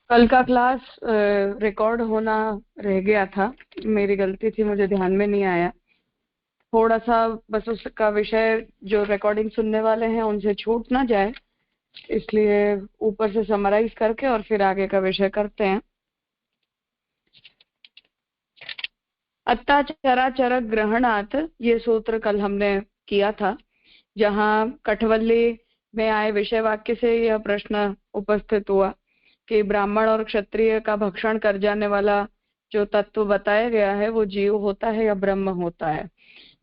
कल का class record होना रह गया था, मेरी गलती थी, मुझे ध्यान में नहीं आया। थोड़ा सा बस उसका विषय जो रिकॉर्डिंग सुनने वाले हैं उनसे छूट ना जाए, इसलिए ऊपर से समराइज करके और फिर आगे का विषय करते हैं। अत्ता चराचर ग्रहणात्, ये सूत्र कल हमने किया था, जहाँ कठवल्ली में आए विषय वाक्य से यह प्रश्न उपस्थित हुआ कि ब्राह्मण और क्षत्रिय का भक्षण कर जाने वाला जो तत्व बताया गया है वो जीव होता है या ब्रह्म होता है।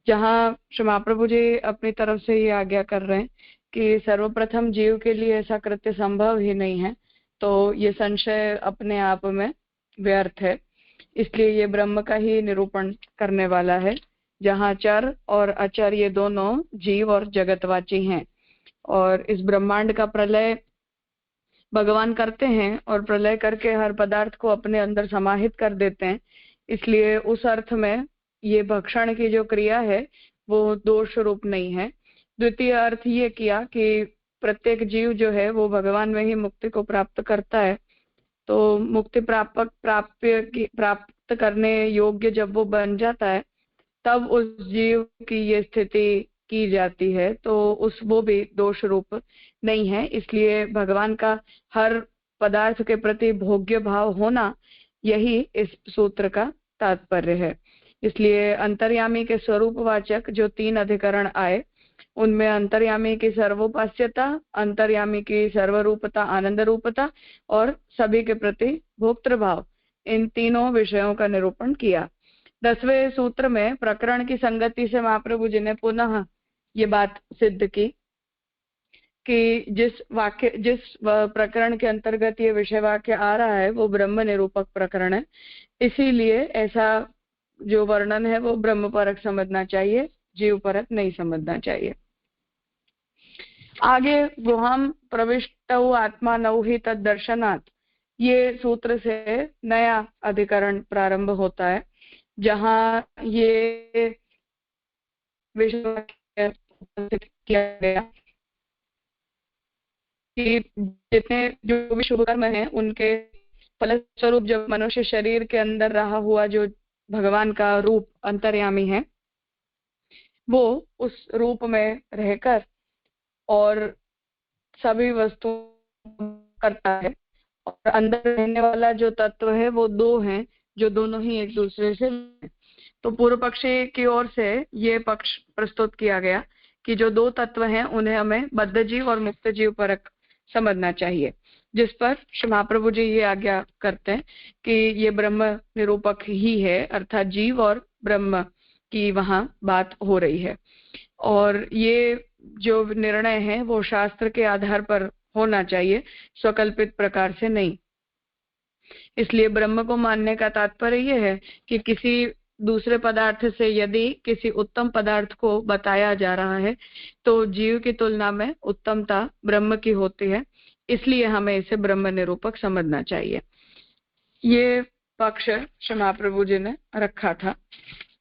जहाँ श्री महाप्रभु जी अपनी तरफ से ये आज्ञा कर रहे हैं कि सर्वप्रथम जीव के लिए ऐसा कृत्य संभव ही नहीं है, तो ये संशय अपने आप में व्यर्थ है। इसलिए ये ब्रह्म का ही निरूपण करने वाला है, जहाँ चर और अचर ये दोनों जीव और जगतवाची हैं। और इस ब्रह्मांड का प्रलय भगवान करते हैं और प्रलय करके हर पदार्थ को अपने अंदर समाहित कर देते हैं। इसलिए उस अर्थ में ये भक्षण की जो क्रिया है वो दोष रूप नहीं है। द्वितीय अर्थ ये किया कि प्रत्येक जीव जो है वो भगवान में ही मुक्ति को प्राप्त करता है, तो मुक्ति प्राप्त करने योग्य जब वो बन जाता है तब उस जीव की ये स्थिति की जाती है, तो वो भी दोष रूप नहीं है। इसलिए भगवान का हर पदार्थ के प्रति भोग्य भाव होना यही इस सूत्र का तात्पर्य है। इसलिए अंतर्यामी के स्वरूपवाचक जो 3 अधिकरण आए उनमें अंतर्यामी की सर्वोपास्यता, अंतर्यामी की सर्वरूपता, आनंद रूपता और सभी के प्रति भोक्तृभाव, इन तीनों विषयों का निरूपण किया। 10वें सूत्र में प्रकरण की संगति से महाप्रभु जी ने पुनः ये बात सिद्ध की कि जिस प्रकरण के अंतर्गत ये विषय वाक्य आ रहा है वो ब्रह्म निरूपक प्रकरण है, इसीलिए ऐसा जो वर्णन है वो ब्रह्म परक समझना चाहिए, जीव परक नहीं समझना चाहिए। आगे गुहाम प्रविष्टौ आत्मानौ हि तद्दर्शनात्, ये सूत्र से नया अधिकरण प्रारंभ होता है, जहाँ ये विषय किया गया कि जितने जो भी शुभ कर्म हैं उनके फलस्वरूप जब मनुष्य शरीर के अंदर रहा हुआ जो भगवान का रूप अंतर्यामी है वो उस रूप में रहकर और सभी वस्तु करता है, और अंदर रहने वाला जो तत्व है वो 2 हैं जो दोनों ही एक दूसरे से। तो पूर्व पक्षी की ओर से ये पक्ष प्रस्तुत किया गया कि जो 2 तत्व हैं उन्हें हमें बद्ध जीव और मुक्त जीव परक समझना चाहिए, जिस पर श्री महाप्रभु जी ये आज्ञा करते हैं कि ये ब्रह्म निरूपक ही है, अर्थात जीव और ब्रह्म की वहां बात हो रही है। और ये जो निर्णय है वो शास्त्र के आधार पर होना चाहिए, स्वकल्पित प्रकार से नहीं। इसलिए ब्रह्म को मानने का तात्पर्य यह है कि किसी दूसरे पदार्थ से यदि किसी उत्तम पदार्थ को बताया जा रहा है तो जीव की तुलना में उत्तमता ब्रह्म की होती है, इसलिए हमें इसे ब्रह्म निरूपक समझना चाहिए। ये पक्ष श्री महाप्रभु जी ने रखा था।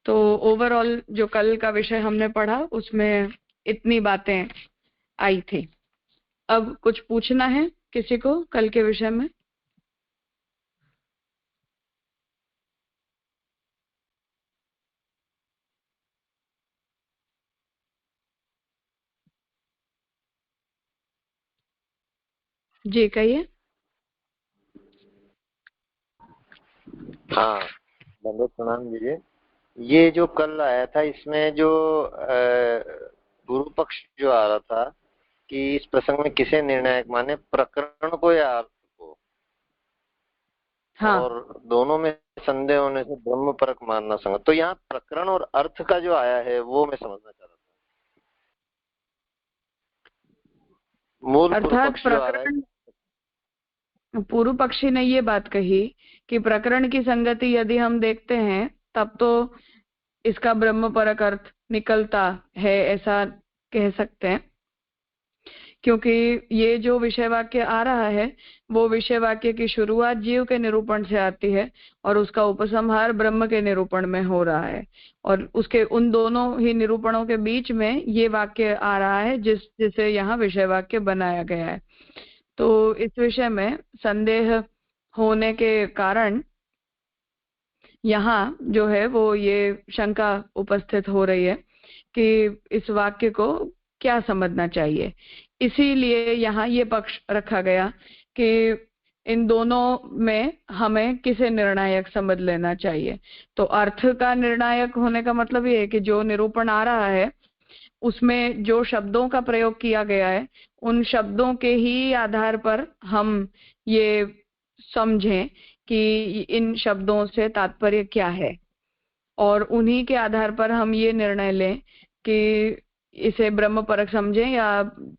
तो ओवरऑल जो कल का विषय हमने पढ़ा उसमें इतनी बातें आई थी। अब कुछ पूछना है किसी को कल के विषय में? जी कहिए। हाँ, दंडोत प्रणाम दीजिए। ये जो कल आया था इसमें जो पूर्व पक्ष जो आ रहा था कि इस प्रसंग में किसे निर्णायक माने, प्रकरण को या अर्थ को? हाँ। और दोनों में संदेह होने से ब्रह्म परक मानना संगत। तो यहाँ प्रकरण और अर्थ का जो आया है वो मैं समझना चाह रहा था। मूल अर्थात प्रकरण, पूर्व पक्षी ने ये बात कही कि प्रकरण की संगति यदि हम देखते हैं तब तो इसका ब्रह्म परक अर्थ निकलता है, ऐसा कह सकते हैं, क्योंकि ये जो विषय वाक्य आ रहा है वो विषय वाक्य की शुरुआत जीव के निरूपण से आती है और उसका उपसंहार ब्रह्म के निरूपण में हो रहा है, और उसके उन दोनों ही निरूपणों के बीच में ये वाक्य आ रहा है जिसे यहाँ विषय वाक्य बनाया गया है। तो इस विषय में संदेह होने के कारण यहाँ जो है वो ये शंका उपस्थित हो रही है कि इस वाक्य को क्या समझना चाहिए। इसीलिए यहाँ ये पक्ष रखा गया कि इन दोनों में हमें किसे निर्णायक समझ लेना चाहिए। तो अर्थ का निर्णायक होने का मतलब ये है कि जो निरूपण आ रहा है उसमें जो शब्दों का प्रयोग किया गया है उन शब्दों के ही आधार पर हम ये समझें कि इन शब्दों से तात्पर्य क्या है, और उन्हीं के आधार पर हम ये निर्णय लें कि इसे ब्रह्म परक समझें या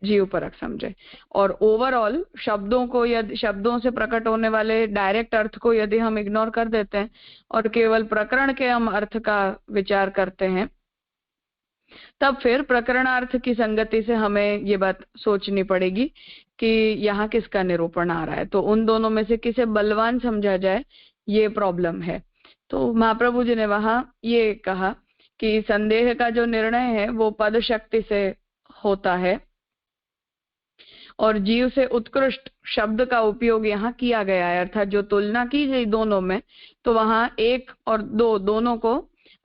जीव परक समझें। और ओवरऑल शब्दों को, यदि शब्दों से प्रकट होने वाले डायरेक्ट अर्थ को यदि हम इग्नोर कर देते हैं और केवल प्रकरण के हम अर्थ का विचार करते हैं, तब फिर प्रकरणार्थ की संगति से हमें ये बात सोचनी पड़ेगी कि यहाँ किसका निरूपण आ रहा है। तो उन दोनों में से किसे बलवान समझा जाए, ये प्रॉब्लम है। तो महाप्रभु जी ने वहां ये कहा कि संदेह का जो निर्णय है वो पद शक्ति से होता है और जीव से उत्कृष्ट शब्द का उपयोग यहाँ किया गया है, अर्थात जो तुलना की गई दोनों में, तो वहां एक और दो दोनों को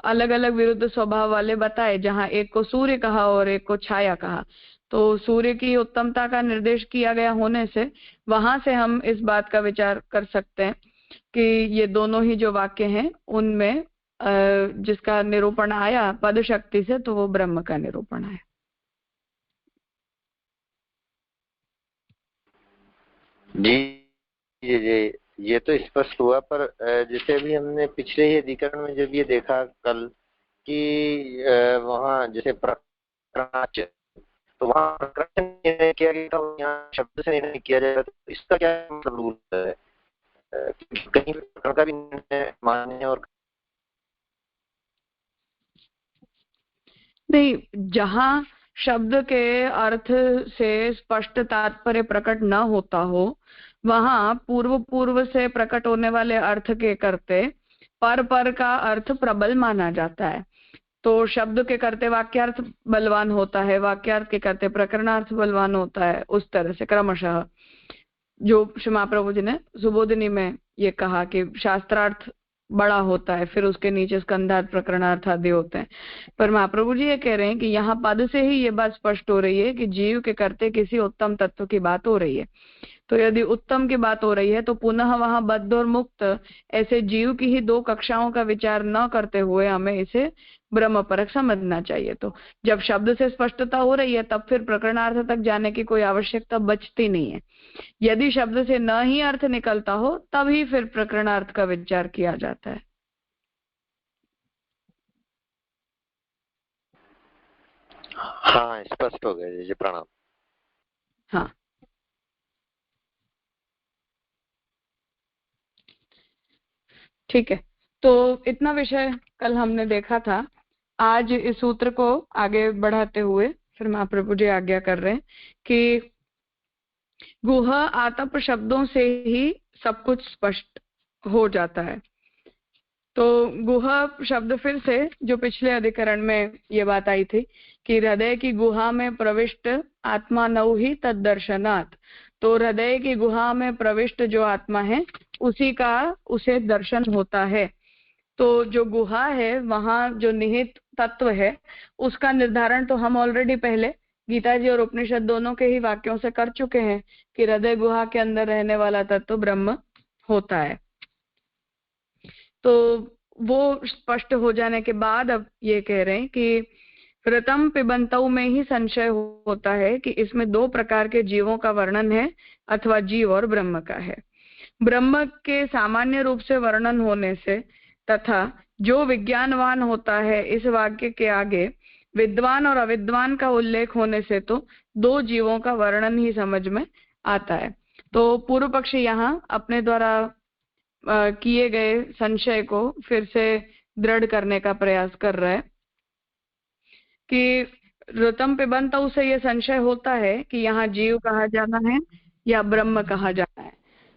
अलग अलग विरुद्ध स्वभाव वाले बताए, जहां एक को सूर्य कहा और एक को छाया कहा। तो सूर्य की उत्तमता का निर्देश किया गया होने से वहां से हम इस बात का विचार कर सकते हैं कि ये दोनों ही जो वाक्य हैं उनमें जिसका निरूपण आया पद शक्ति से, तो वो ब्रह्म का निरूपण आया। जी जी जी, ये तो स्पष्ट हुआ। पर जैसे अभी हमने पिछले ही अधिकरण में जब ये देखा कल कि वहाँ जैसे प्रकरणाच, तो वहाँ प्रकरण निर्णय किया गया था, यहाँ शब्द से निर्णय किया जाएगा, तो इसका क्या मतलब रूल है? कहीं प्रकरण का भी निर्णय मान्य और नहीं, जहां शब्द के अर्थ से स्पष्ट तात्पर्य प्रकट न होता हो वहां पूर्व से प्रकट होने वाले अर्थ के करते पर का अर्थ प्रबल माना जाता है। तो शब्द के करते वाक्यार्थ बलवान होता है, वाक्यार्थ के करते प्रकरणार्थ बलवान होता है। उस तरह से क्रमशः जो महाप्रभु जी ने सुबोधिनी में ये कहा कि शास्त्रार्थ बड़ा होता है, फिर उसके नीचे स्कंधार्थ प्रकरणार्थ आदि होते हैं। पर महाप्रभु जी ये कह रहे हैं कि यहाँ पद से ही ये बात स्पष्ट हो रही है कि जीव के करते किसी उत्तम तत्व की बात हो रही है। तो यदि उत्तम की बात हो रही है तो पुनः वहां बद्ध और मुक्त ऐसे जीव की ही दो कक्षाओं का विचार न करते हुए हमें इसे ब्रह्म परक समझना चाहिए। तो जब शब्द से स्पष्टता हो रही है तब फिर प्रकरणार्थ तक जाने की कोई आवश्यकता बचती नहीं है। यदि शब्द से न ही अर्थ निकलता हो तभी फिर प्रकरणार्थ का विचार किया जाता है। हाँ, स्पष्ट हो गया जी, प्रणाम। हाँ, ठीक है। तो इतना विषय कल हमने देखा था। आज इस सूत्र को आगे बढ़ाते हुए फिर महाप्रभु जी आज्ञा कर रहे हैं कि गुह आतप शब्दों से ही सब कुछ स्पष्ट हो जाता है। तो गुह शब्द फिर से जो पिछले अधिकरण में ये बात आई थी कि हृदय की गुहा में प्रविष्ट आत्मा नौ ही तद्दर्शनात्। तो हृदय की गुहा में प्रविष्ट जो आत्मा है उसी का उसे दर्शन होता है। तो जो गुहा है वहां जो निहित तत्व है उसका निर्धारण तो हम ऑलरेडी पहले गीता जी और उपनिषद दोनों के ही वाक्यों से कर चुके हैं कि हृदय गुहा के अंदर रहने वाला तत्व ब्रह्म होता है। तो वो स्पष्ट हो जाने के बाद अब ये कह रहे हैं कि ऋतम पिबंतौ में ही संशय होता है कि इसमें दो प्रकार के जीवों का वर्णन है अथवा जीव और ब्रह्म का है। ब्रह्म के सामान्य रूप से वर्णन होने से तथा जो विज्ञानवान होता है इस वाक्य के आगे विद्वान और अविद्वान का उल्लेख होने से तो दो जीवों का वर्णन ही समझ में आता है। तो पूर्व पक्षी यहाँ अपने द्वारा किए गए संशय को फिर से दृढ़ करने का प्रयास कर रहा है कि ऋतम पिबंत से यह संशय होता है कि यहाँ जीव कहा जाना है या ब्रह्म कहा जाना है।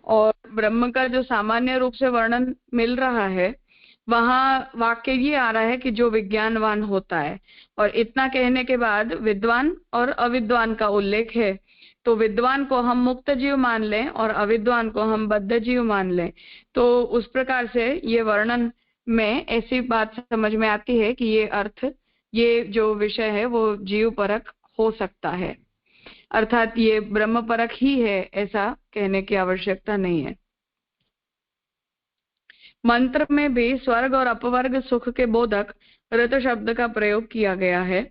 और ब्रह्म का जो सामान्य रूप से वर्णन मिल रहा है वहां वाक्य ये आ रहा है कि जो विज्ञानवान होता है, और इतना कहने के बाद विद्वान और अविद्वान का उल्लेख है। तो विद्वान को हम मुक्त जीव मान लें और अविद्वान को हम बद्ध जीव मान लें, तो उस प्रकार से ये वर्णन में ऐसी बात समझ में आती है कि ये अर्थ, ये जो विषय है वो जीव परक हो सकता है, अर्थात ये ब्रह्म परक ही है, ऐसा कहने की आवश्यकता नहीं है। मंत्र में भी स्वर्ग और अपवर्ग सुख के बोधक रत शब्द का प्रयोग किया गया है।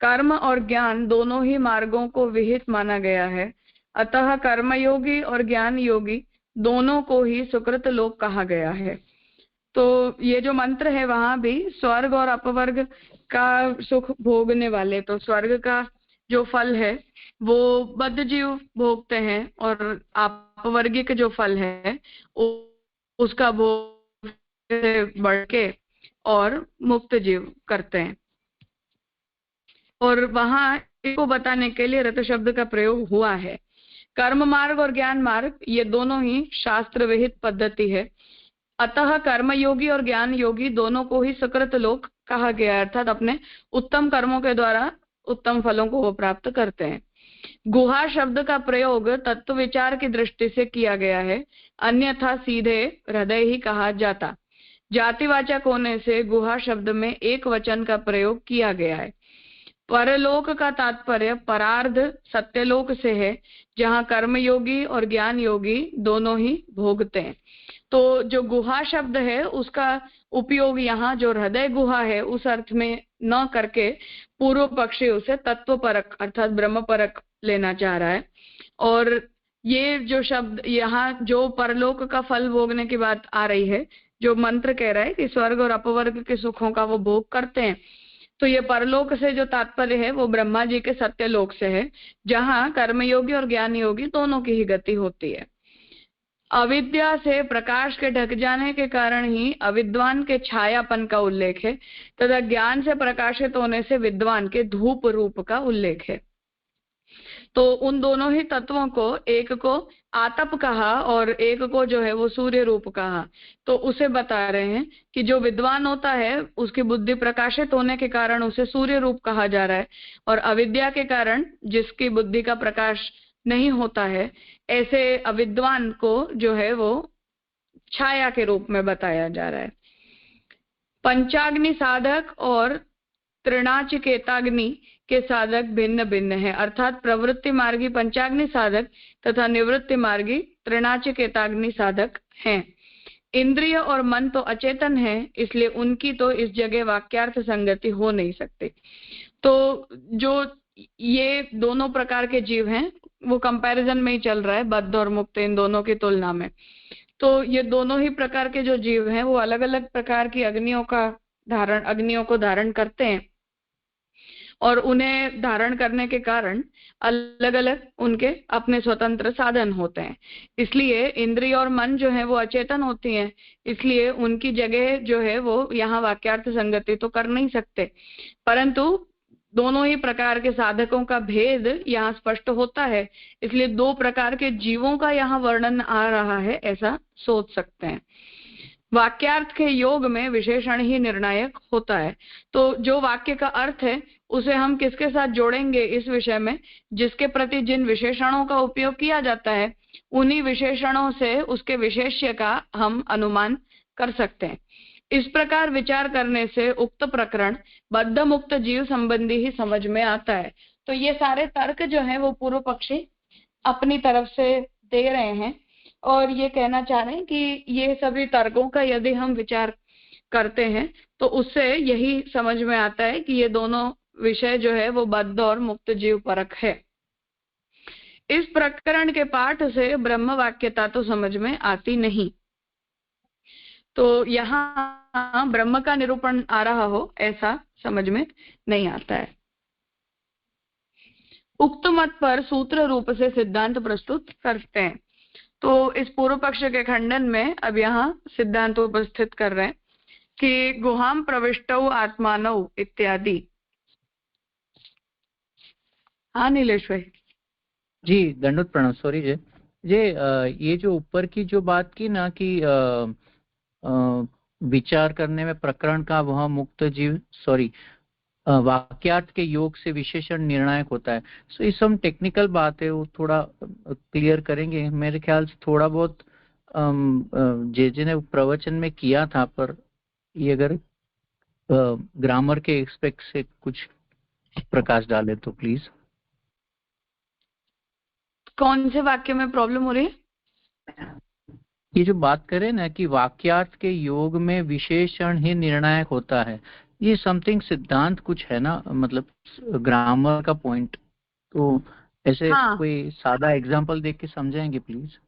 कर्म और ज्ञान दोनों ही मार्गों को विहित माना गया है, अतः कर्मयोगी और ज्ञान योगी दोनों को ही सुकृत लोक कहा गया है। तो ये जो मंत्र है वहां भी स्वर्ग और अपवर्ग का सुख भोगने वाले, तो स्वर्ग का जो फल है वो बद्ध जीव भोगते हैं और अपवर्गिक जो फल है उसका भोग बढ़ के और मुक्त जीव करते हैं। और वहां इसको बताने के लिए रत शब्द का प्रयोग हुआ है। कर्म मार्ग और ज्ञान मार्ग ये दोनों ही शास्त्र विहित पद्धति है, अतः कर्मयोगी और ज्ञान योगी दोनों को ही सुकृत लोक कहा गया है, अर्थात अपने उत्तम कर्मों के द्वारा उत्तम फलों को वो प्राप्त करते हैं। गुहा शब्द का प्रयोग तत्व विचार की दृष्टि से किया गया है, अन्यथा सीधे हृदय ही कहा जाता। जातिवाचक होने से गुहा शब्द में एक वचन का प्रयोग किया गया है। परलोक का तात्पर्य परार्ध सत्यलोक से है, जहाँ कर्मयोगी और ज्ञान योगी दोनों ही भोगते हैं। तो जो गुहा शब्द है उसका उपयोग यहाँ जो हृदय गुहा है उस अर्थ में न करके पूर्व पक्षी उसे तत्व परक अर्थात ब्रह्म परक लेना चाह रहा है। और ये जो शब्द यहाँ जो परलोक का फल भोगने की बात आ रही है, जो मंत्र कह रहा है कि स्वर्ग और अपवर्ग के सुखों का वो भोग करते हैं, तो ये परलोक से जो तात्पर्य है वो ब्रह्मा जी के सत्यलोक से है, जहाँ कर्मयोगी और ज्ञान योगी दोनों की ही गति होती है। अविद्या से प्रकाश के ढक जाने के कारण ही अविद्वान के छायापन का उल्लेख है, तथा ज्ञान से प्रकाशित होने से विद्वान के धूप रूप का उल्लेख है। तो उन दोनों ही तत्वों को, एक को आतप कहा और एक को जो है वो सूर्य रूप कहा, तो उसे बता रहे हैं कि जो विद्वान होता है उसकी बुद्धि प्रकाशित होने के कारण उसे सूर्य रूप कहा जा रहा है, और अविद्या के कारण जिसकी बुद्धि का प्रकाश नहीं होता है, ऐसे अविद्वान को जो है वो छाया के रूप में बताया जा रहा है। पंचाग्नि साधक और त्रिणाचिकेताग्नि के साधक भिन्न भिन्न है, अर्थात प्रवृत्ति मार्गी पंचाग्नि साधक तथा निवृत्ति मार्गी त्रिणाचिकेताग्नि साधक हैं। इंद्रिय और मन तो अचेतन है, इसलिए उनकी तो इस जगह वाक्यार्थ संगति हो नहीं सकती। तो जो ये दोनों प्रकार के जीव हैं वो कंपैरिजन में ही चल रहा है, बद्ध और मुक्त, इन दोनों की तुलना में। तो ये दोनों ही प्रकार के जो जीव हैं वो अलग अलग प्रकार की अग्नियों को धारण करते हैं, और उन्हें धारण करने के कारण अलग अलग उनके अपने स्वतंत्र साधन होते हैं। इसलिए इंद्रिय और मन जो है वो अचेतन होती हैं, इसलिए उनकी जगह जो है वो यहाँ वाक्यार्थ संगति तो कर नहीं सकते, परंतु दोनों ही प्रकार के साधकों का भेद यहाँ स्पष्ट होता है, इसलिए दो प्रकार के जीवों का यहाँ वर्णन आ रहा है, ऐसा सोच सकते हैं। वाक्यार्थ के योग में विशेषण ही निर्णायक होता है। तो जो वाक्य का अर्थ है उसे हम किसके साथ जोड़ेंगे इस विषय में, जिसके प्रति जिन विशेषणों का उपयोग किया जाता है उन्हीं विशेषणों से उसके विशेष्य का हम अनुमान कर सकते हैं। इस प्रकार विचार करने से उक्त प्रकरण बद्ध मुक्त जीव संबंधी ही समझ में आता है। तो ये सारे तर्क जो है वो पूर्व पक्षी अपनी तरफ से दे रहे हैं और ये कहना चाह रहे हैं कि ये सभी तर्कों का यदि हम विचार करते हैं तो उससे यही समझ में आता है कि ये दोनों विषय जो है वो बद्ध और मुक्त जीव परक है। इस प्रकरण के पाठ से ब्रह्म वाक्यता तो समझ में आती नहीं, तो यहाँ ब्रह्म का निरूपण आ रहा हो ऐसा समझ में नहीं आता है। उक्त मत पर सूत्र रूप से सिद्धांत प्रस्तुत करते हैं। तो इस पूर्व पक्ष के खंडन में अब यहाँ सिद्धांत उपस्थित कर रहे हैं कि गुहाम प्रविष्टौ आत्मानौ इत्यादि। हाँ नीलेश भाई जी, दंडोत प्रणाम। सॉरी जे ये जो ऊपर की जो बात की ना कि विचार करने में प्रकरण का वह मुक्त जीव, सॉरी वाक्यार्थ के योग से विशेषण निर्णायक होता है। सो ये सब टेक्निकल बात है, वो थोड़ा क्लियर करेंगे। मेरे ख्याल से थोड़ा बहुत जे ने प्रवचन में किया था, पर ये अगर ग्रामर के एस्पेक्ट से कुछ प्रकाश डाले तो प्लीज। कौन से वाक्य में प्रॉब्लम हो रही है? ये जो बात करें ना कि वाक्यार्थ के योग में विशेषण ही निर्णायक होता है, ये समथिंग सिद्धांत कुछ है ना, मतलब ग्रामर का पॉइंट। तो ऐसे हाँ। कोई सादा एग्जांपल देख के समझाएंगे प्लीज।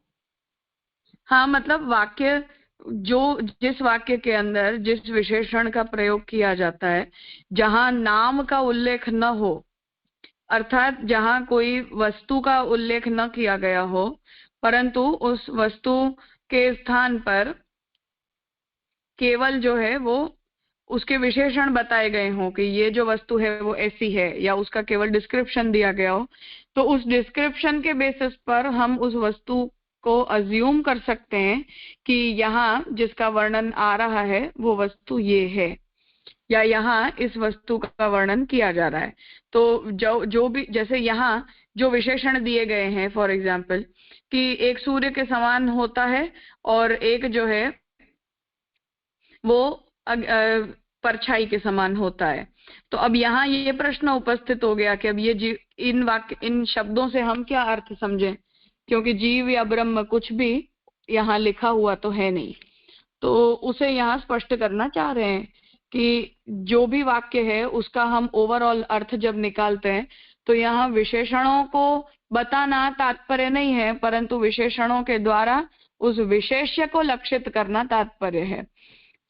हाँ, मतलब वाक्य जिस वाक्य के अंदर जिस विशेषण का प्रयोग किया जाता है, जहां नाम का उल्लेख न हो, अर्थात जहां कोई वस्तु का उल्लेख न किया गया हो, परंतु उस वस्तु के स्थान पर केवल जो है वो उसके विशेषण बताए गए हों कि ये जो वस्तु है वो ऐसी है, या उसका केवल डिस्क्रिप्शन दिया गया हो, तो उस डिस्क्रिप्शन के बेसिस पर हम उस वस्तु को अज्यूम कर सकते हैं कि यहाँ जिसका वर्णन आ रहा है वो वस्तु ये है, या यहाँ इस वस्तु का वर्णन किया जा रहा है। तो जो भी, जैसे यहाँ जो विशेषण दिए गए हैं, फॉर एग्जाम्पल कि एक सूर्य के समान होता है और एक जो है वो परछाई के समान होता है। तो अब यहाँ ये प्रश्न उपस्थित हो गया कि अब ये इन शब्दों से हम क्या अर्थ समझें, क्योंकि जीव या ब्रह्म कुछ भी यहाँ लिखा हुआ तो है नहीं। तो उसे यहाँ स्पष्ट करना चाह रहे हैं कि जो भी वाक्य है उसका हम ओवरऑल अर्थ जब निकालते हैं तो यहाँ विशेषणों को बताना तात्पर्य नहीं है, परंतु विशेषणों के द्वारा उस विशेष्य को लक्षित करना तात्पर्य है।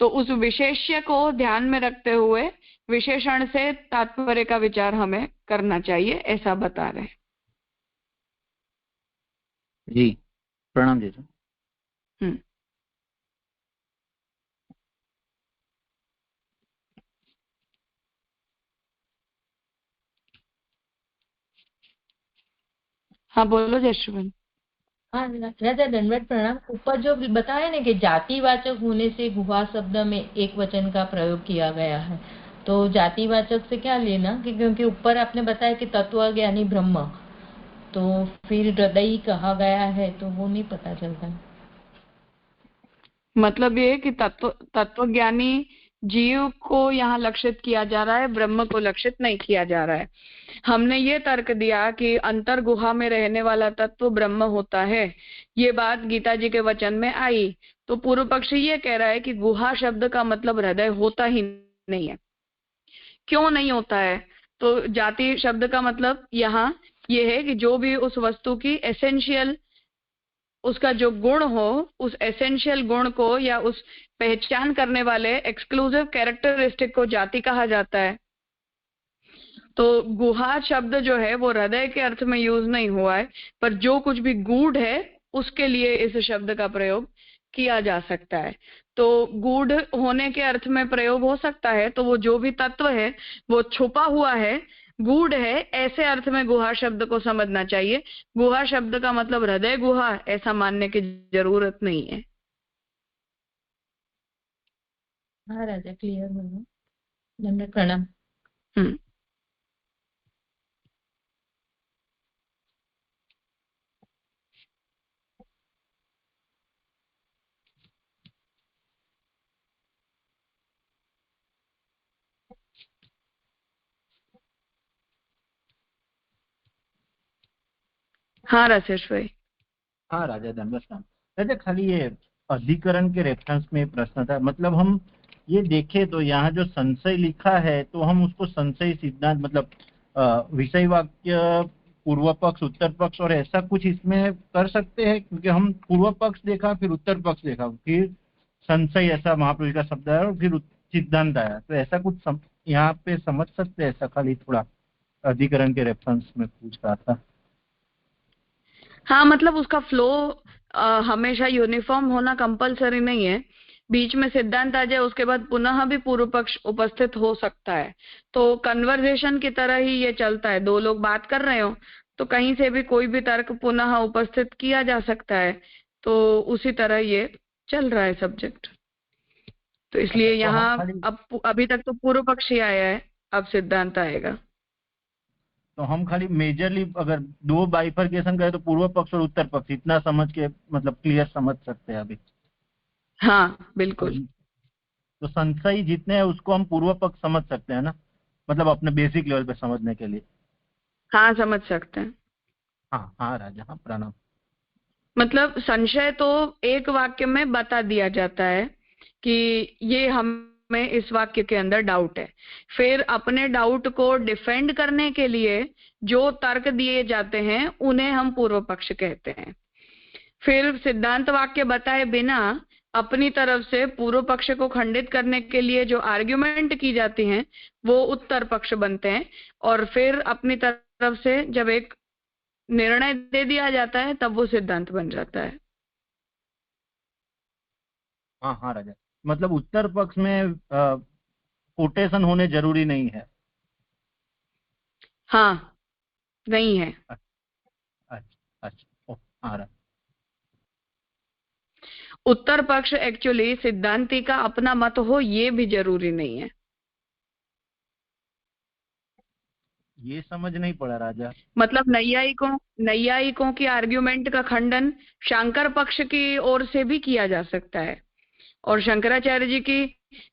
तो उस विशेष्य को ध्यान में रखते हुए विशेषण से तात्पर्य का विचार हमें करना चाहिए, ऐसा बता रहे हैं। जी प्रणाम जी। हाँ बोलो जयश्रीबेन। हाँ राजा दंडवत प्रणाम। ऊपर जो बताया ना कि जातिवाचक होने से गुहा शब्द में एक वचन का प्रयोग किया गया है, तो जातिवाचक से क्या लेना कि क्योंकि ऊपर आपने बताया कि तत्वज्ञानी ब्रह्म, तो फिर हृदय कहा गया है, तो वो नहीं पता चलता। मतलब ये कि तत्वज्ञानी जीव को यहाँ लक्षित किया जा रहा है, ब्रह्म को लक्षित नहीं किया जा रहा है। हमने ये तर्क दिया कि अंतर गुहा में रहने वाला तत्व ब्रह्म होता है, ये बात गीता जी के वचन में आई। तो पूर्व पक्षी ये कह रहा है कि गुहा शब्द का मतलब हृदय होता ही नहीं है। क्यों नहीं होता है? तो जाति शब्द का मतलब यहाँ ये है कि जो भी उस वस्तु की एसेंशियल, उसका जो गुण हो, उस एसेंशियल गुण को या उस पहचान करने वाले एक्सक्लूसिव कैरेक्टरिस्टिक को जाति कहा जाता है। तो गुहा शब्द जो है वो हृदय के अर्थ में यूज नहीं हुआ है, पर जो कुछ भी गूढ़ है उसके लिए इस शब्द का प्रयोग किया जा सकता है। तो गूढ़ होने के अर्थ में प्रयोग हो सकता है, तो वो जो भी तत्व है वो छुपा हुआ है, गूढ़ है, ऐसे अर्थ में गुहा शब्द को समझना चाहिए। गुहा शब्द का मतलब हृदय गुहा ऐसा मानने की जरूरत नहीं है। हाँ राजा क्लियर हो, दंडवत प्रणाम। हाँ राजेश भाई। हाँ राजा दंडवत प्रणाम। राजा खाली ये अधिकरण के रेफरेंस में प्रश्न था, मतलब हम ये देखें तो यहाँ जो संशय लिखा है तो हम उसको संशय सिद्धांत मतलब विषय वाक्य पूर्व पक्ष उत्तर पक्ष और ऐसा कुछ इसमें कर सकते हैं, क्योंकि हम पूर्व पक्ष देखा फिर उत्तर पक्ष देखा फिर संशय ऐसा महाप्रभु का शब्द आया और फिर सिद्धांत आया, तो ऐसा कुछ यहाँ पे समझ सकते हैं? ऐसा खाली थोड़ा अधिकरण के रेफरेंस में पूछ रहा था। हाँ, मतलब उसका फ्लो हमेशा यूनिफॉर्म होना कंपलसरी नहीं है। बीच में सिद्धांत आ जाए उसके बाद पुनः भी पूर्व पक्ष उपस्थित हो सकता है। तो कन्वर्सेशन की तरह ही ये चलता है, दो लोग बात कर रहे हो तो कहीं से भी कोई भी तर्क पुनः उपस्थित किया जा सकता है। तो उसी तरह ये चल रहा है सब्जेक्ट। तो इसलिए यहाँ अब अभी तक तो पूर्व पक्ष ही आया है। अब सिद्धांत आएगा। तो हम खाली मेजरली अगर दो बाइफर्केशन करें तो पूर्व पक्ष और उत्तर पक्ष इतना समझ के मतलब क्लियर समझ सकते हैं अभी। हाँ बिल्कुल। तो संशय जितने हैं उसको हम पूर्व पक्ष समझ सकते हैं ना, मतलब अपने बेसिक लेवल पे समझने के लिए। हाँ समझ सकते हैं। हाँ हाँ राजा, हाँ प्रणाम। मतलब संशय तो एक वाक्य में बता दिया जाता है कि ये हमें इस वाक्य के अंदर डाउट है। फिर अपने डाउट को डिफेंड करने के लिए जो तर्क दिए जाते हैं उन्हें हम पूर्व पक्ष कहते हैं। फिर सिद्धांत वाक्य बताए बिना अपनी तरफ से पूर्व पक्ष को खंडित करने के लिए जो आर्ग्यूमेंट की जाती हैं वो उत्तर पक्ष बनते हैं। और फिर अपनी तरफ से जब एक निर्णय दे दिया जाता है तब वो सिद्धांत बन जाता है। हाँ हाँ राजा, मतलब उत्तर पक्ष में कोटेशन होने जरूरी नहीं है। हाँ नहीं है। अच्छा अच्छा, हाँ राजा। उत्तर पक्ष एक्चुअली सिद्धांती का अपना मत हो ये भी जरूरी नहीं है। ये समझ नहीं पड़ा राजा। मतलब नैयायिकों की आर्ग्यूमेंट का खंडन शंकर पक्ष की ओर से भी किया जा सकता है और शंकराचार्य जी की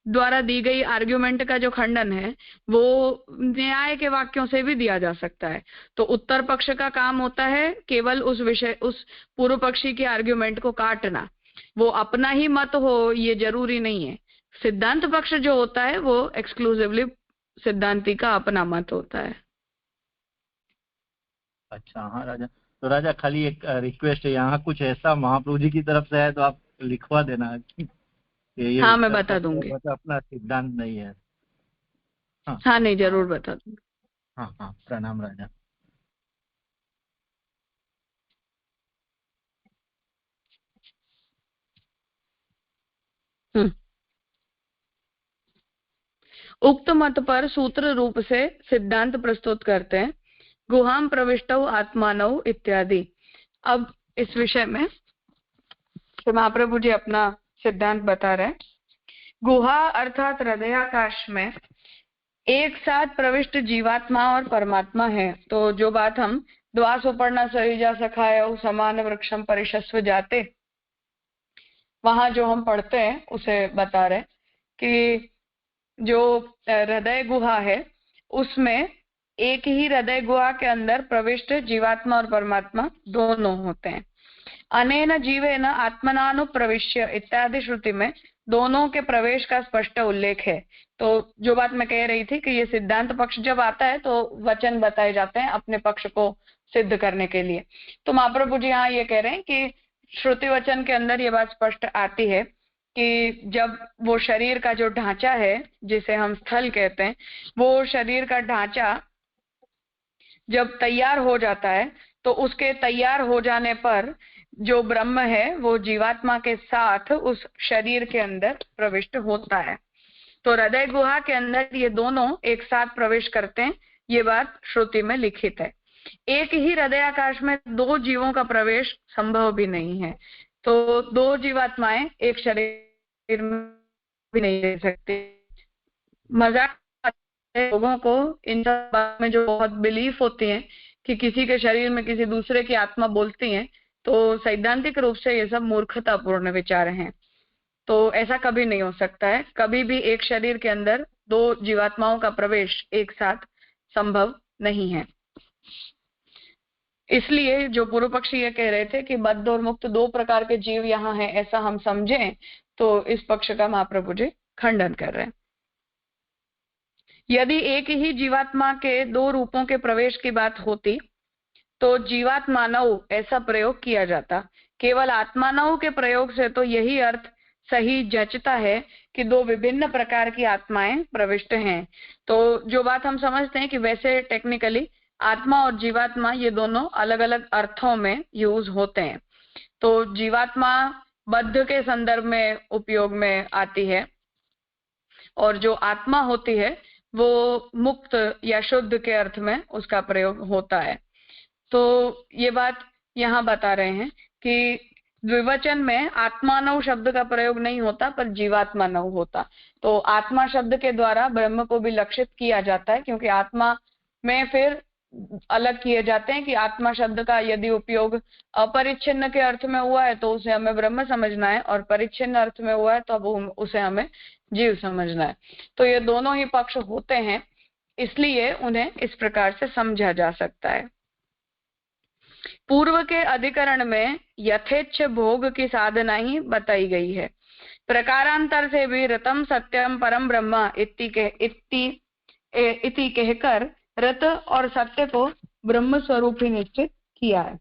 द्वारा दी गई आर्ग्यूमेंट का जो खंडन है वो न्याय के वाक्यों से भी दिया जा सकता है। तो उत्तर पक्ष का काम होता है केवल उस पूर्व पक्षी की आर्ग्यूमेंट को काटना। वो अपना ही मत हो ये जरूरी नहीं है। सिद्धांत पक्ष जो होता है वो एक्सक्लूसिवली सिद्धांती का अपना मत होता है। अच्छा हाँ राजा। तो राजा खाली एक रिक्वेस्ट है, यहाँ कुछ ऐसा महाप्रभु जी की तरफ से है तो आप लिखवा देना कि ये हाँ मैं उत्तर बता पक्ष दूंगी। मतलब अपना सिद्धांत नहीं है। हाँ हाँ नहीं जरूर बता दूंगी। हाँ हाँ प्रणाम राजा। उक्त मत पर सूत्र रूप से सिद्धांत प्रस्तुत करते हैं। गुहाम प्रविष्टौ आत्मानौ इत्यादि। अब इस विषय में तो महाप्रभु जी अपना सिद्धांत बता रहे हैं। गुहा अर्थात हृदयाकाश में एक साथ प्रविष्ट जीवात्मा और परमात्मा है। तो जो बात हम द्वासोपर्णा सयुजा सखायो समान वृक्षम परिशस्व जाते वहां जो हम पढ़ते हैं उसे बता रहे कि जो हृदय गुहा है उसमें एक ही हृदय गुहा के अंदर प्रविष्ट जीवात्मा और परमात्मा दोनों होते हैं। अनेन जीवेन आत्मनानुप्रविश्य इत्यादि श्रुति में दोनों के प्रवेश का स्पष्ट उल्लेख है। तो जो बात मैं कह रही थी कि ये सिद्धांत पक्ष जब आता है तो वचन बताए जाते हैं अपने पक्ष को सिद्ध करने के लिए। तो महाप्रभु जी यहाँ ये कह रहे हैं कि श्रुति वचन के अंदर ये बात स्पष्ट आती है कि जब वो शरीर का जो ढांचा है जिसे हम स्थल कहते हैं वो शरीर का ढांचा जब तैयार हो जाता है तो उसके तैयार हो जाने पर जो ब्रह्म है वो जीवात्मा के साथ उस शरीर के अंदर प्रविष्ट होता है। तो हृदय गुहा के अंदर ये दोनों एक साथ प्रवेश करते हैं। ये बात श्रुति में लिखित है। एक ही हृदयाकाश में दो जीवों का प्रवेश संभव भी नहीं है। तो दो जीवात्माएं एक शरीर में भी नहीं रह सकती। मजाक लोगों को इन सब बात में जो बहुत बिलीफ होती है कि किसी के शरीर में किसी दूसरे की आत्मा बोलती है, तो सैद्धांतिक रूप से ये सब मूर्खतापूर्ण विचार हैं। तो ऐसा कभी नहीं हो सकता है। कभी भी एक शरीर के अंदर दो जीवात्माओं का प्रवेश एक साथ संभव नहीं है। इसलिए जो पूर्व पक्षी ये कह रहे थे कि बद्ध और मुक्त दो प्रकार के जीव यहाँ हैं ऐसा हम समझें, तो इस पक्ष का महाप्रभु जी खंडन कर रहे हैं। यदि एक ही जीवात्मा के दो रूपों के प्रवेश की बात होती तो जीवात्मानव ऐसा प्रयोग किया जाता। केवल आत्मानव के प्रयोग से तो यही अर्थ सही जचता है कि दो विभिन्न प्रकार की आत्माएं प्रविष्ट हैं। तो जो बात हम समझते हैं कि वैसे टेक्निकली आत्मा और जीवात्मा ये दोनों अलग अलग अर्थों में यूज होते हैं। तो जीवात्मा बद्ध के संदर्भ में उपयोग में आती है और जो आत्मा होती है वो मुक्त या शुद्ध के अर्थ में उसका प्रयोग होता है। तो ये बात यहाँ बता रहे हैं कि द्विवचन में आत्मानव शब्द का प्रयोग नहीं होता पर जीवात्मानव होता। तो आत्मा शब्द के द्वारा ब्रह्म को भी लक्षित किया जाता है, क्योंकि आत्मा में फिर अलग किए जाते हैं कि आत्मा शब्द का यदि उपयोग अपरिच्छिन्न के अर्थ में हुआ है तो उसे हमें ब्रह्म समझना है, और परिच्छिन्न अर्थ में हुआ है तो अब उसे हमें जीव समझना है। तो ये दोनों ही पक्ष होते हैं, इसलिए उन्हें इस प्रकार से समझा जा सकता है। पूर्व के अधिकरण में यथेच्छ भोग की साधना ही बताई गई है। प्रकारांतर से भी रतम सत्यम परम ब्रह्म इति कहकर रत और सत्य को ब्रह्म स्वरूप ही निश्चित किया है।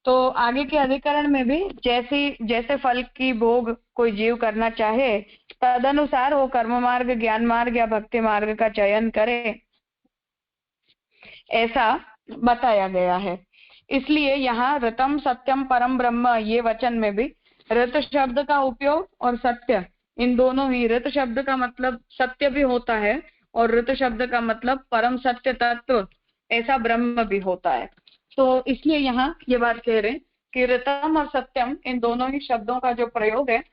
तो आगे के अधिकरण में भी जैसे फल की भोग कोई जीव करना चाहे तदनुसार वो कर्म मार्ग, ज्ञान मार्ग या भक्ति मार्ग का चयन करे, ऐसा बताया गया है। इसलिए यहाँ रतम सत्यम परम ब्रह्म ये वचन में भी रत शब्द का उपयोग और सत्य, इन दोनों ही, रत शब्द का मतलब सत्य भी होता है और रत शब्द का मतलब परम सत्य तत्व, ऐसा ब्रह्म भी होता है। तो इसलिए यहाँ ये बात कह रहे हैं कि रतम और सत्यम इन दोनों ही शब्दों का जो प्रयोग है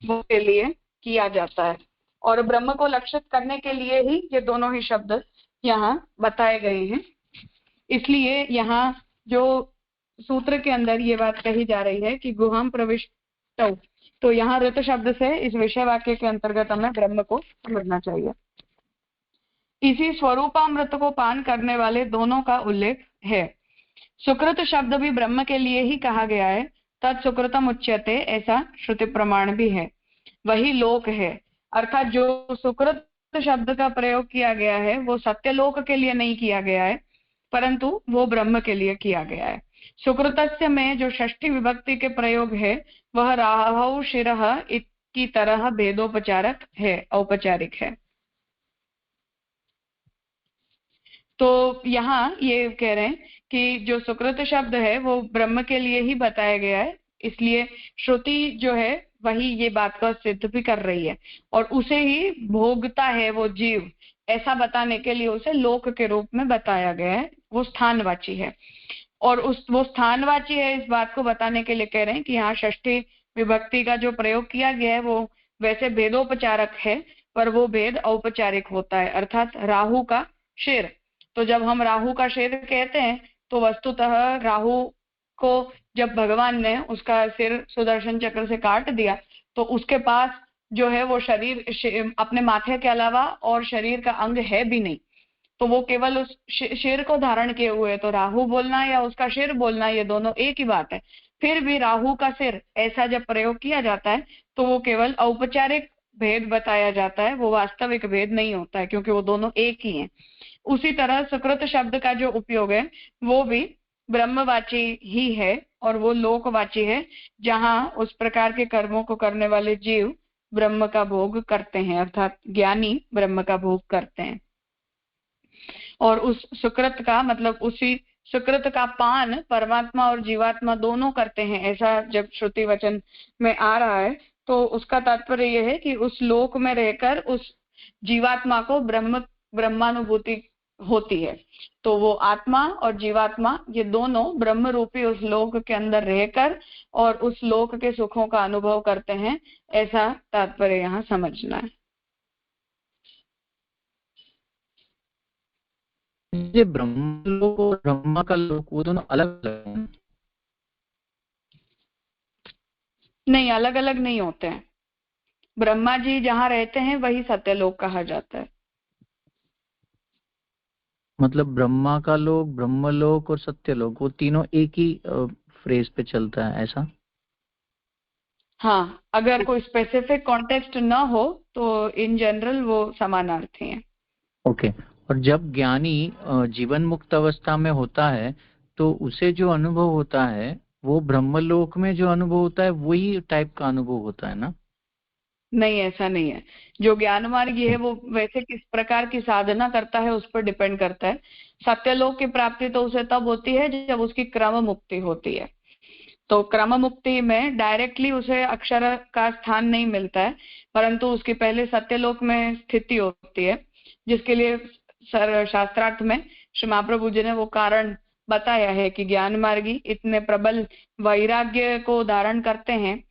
वो के लिए किया जाता है, और ब्रह्म को लक्षित करने के लिए ही ये दोनों ही शब्द यहाँ बताए गए हैं। इसलिए यहाँ जो सूत्र के अंदर ये बात कही जा रही है कि गुहम प्रविष्ट, तो यहाँ ऋत शब्द से इस विषय वाक्य के अंतर्गत हमें ब्रह्म को समझना चाहिए। इसी स्वरूपामृत को पान करने वाले दोनों का उल्लेख है। सुकृत शब्द भी ब्रह्म के लिए ही कहा गया है, तत्सुकृतम उच्यते, ऐसा श्रुति प्रमाण भी है। वही लोक है, अर्थात जो सुकृत शब्द का प्रयोग किया गया है वो सत्यलोक के लिए नहीं किया गया है, परंतु वो ब्रह्म के लिए किया गया है। सुकृतस्य में जो षष्ठी विभक्ति के प्रयोग है वह राहौ शिरः की तरह भेदोपचारक है, औपचारिक है। तो यहाँ ये कह रहे हैं कि जो सुकृत शब्द है वो ब्रह्म के लिए ही बताया गया है, इसलिए श्रुति जो है वही ये बात को सिद्ध भी कर रही है, और उसे ही भोगता है वो जीव, ऐसा बताने के लिए उसे लोक के रूप में बताया गया है। वो स्थानवाची है, और वो स्थानवाची है, इस बात को बताने के लिए कह रहे हैं कि यहाँ षष्ठी विभक्ति का जो प्रयोग किया गया है वो वैसे भेदोपचारक है, पर वो भेद औपचारिक होता है, अर्थात राहु का शिर। तो जब हम राहु का शिर कहते हैं तो वस्तुतः राहु को जब भगवान ने उसका सिर सुदर्शन चक्र से काट दिया तो उसके पास जो है वो शरीर अपने माथे के अलावा और शरीर का अंग है भी नहीं, तो वो केवल उस शिर को धारण किए हुए, तो राहु बोलना या उसका शिर बोलना ये दोनों एक ही बात है। फिर भी राहु का सिर ऐसा जब प्रयोग किया जाता है तो वो केवल औपचारिक भेद बताया जाता है, वो वास्तविक भेद नहीं होता है, क्योंकि वो दोनों एक ही हैं। उसी तरह सुकृत शब्द का जो उपयोग है वो भी ब्रह्मवाची ही है, और वो लोकवाची है, जहाँ उस प्रकार के कर्मों को करने वाले जीव ब्रह्म का भोग करते हैं, अर्थात ज्ञानी ब्रह्म का भोग करते हैं। और उस सुकृत का मतलब उसी सुकृत का पान परमात्मा और जीवात्मा दोनों करते हैं, ऐसा जब श्रुति वचन में आ रहा है तो उसका तात्पर्य यह है कि उस लोक में रहकर उस जीवात्मा को ब्रह्मानुभूति होती है। तो वो आत्मा और जीवात्मा ये दोनों ब्रह्म रूपी उस लोक के अंदर रहकर और उस लोक के सुखों का अनुभव करते हैं, ऐसा तात्पर्य यहाँ समझना है। ये ब्रह्मलोक और ब्रह्मा का लोक वो दोनों अलग अलग हैं? नहीं, अलग अलग नहीं होते हैं। ब्रह्मा जी जहाँ रहते हैं वही सत्यलोक कहा जाता है। मतलब ब्रह्मा का लोक, ब्रह्मलोक और सत्यलोक वो तीनों एक ही फ्रेज पे चलता है, ऐसा? हाँ, अगर कोई स्पेसिफिक कॉन्टेक्स्ट ना हो तो इन जनरल वो समानार्थी हैं। ओके। और जब ज्ञानी जीवन मुक्त अवस्था में होता है तो उसे जो अनुभव होता है वो ब्रह्मलोक में जो अनुभव होता है वही टाइप का अनुभव होता है ना? नहीं, ऐसा नहीं है। जो ज्ञान मार्ग है वो वैसे किस प्रकार की साधना करता है उस पर डिपेंड करता है। सत्यलोक की प्राप्ति तो उसे तब होती है जब उसकी क्रम मुक्ति होती है। तो क्रम मुक्ति में डायरेक्टली उसे अक्षर का स्थान नहीं मिलता है, परंतु उसकी पहले सत्यलोक में स्थिति होती है, जिसके लिए शास्त्रार्थ में श्री महाप्रभु जी ने वो कारण बताया है कि ज्ञान मार्गी इतने प्रबल वैराग्य को धारण करते हैं,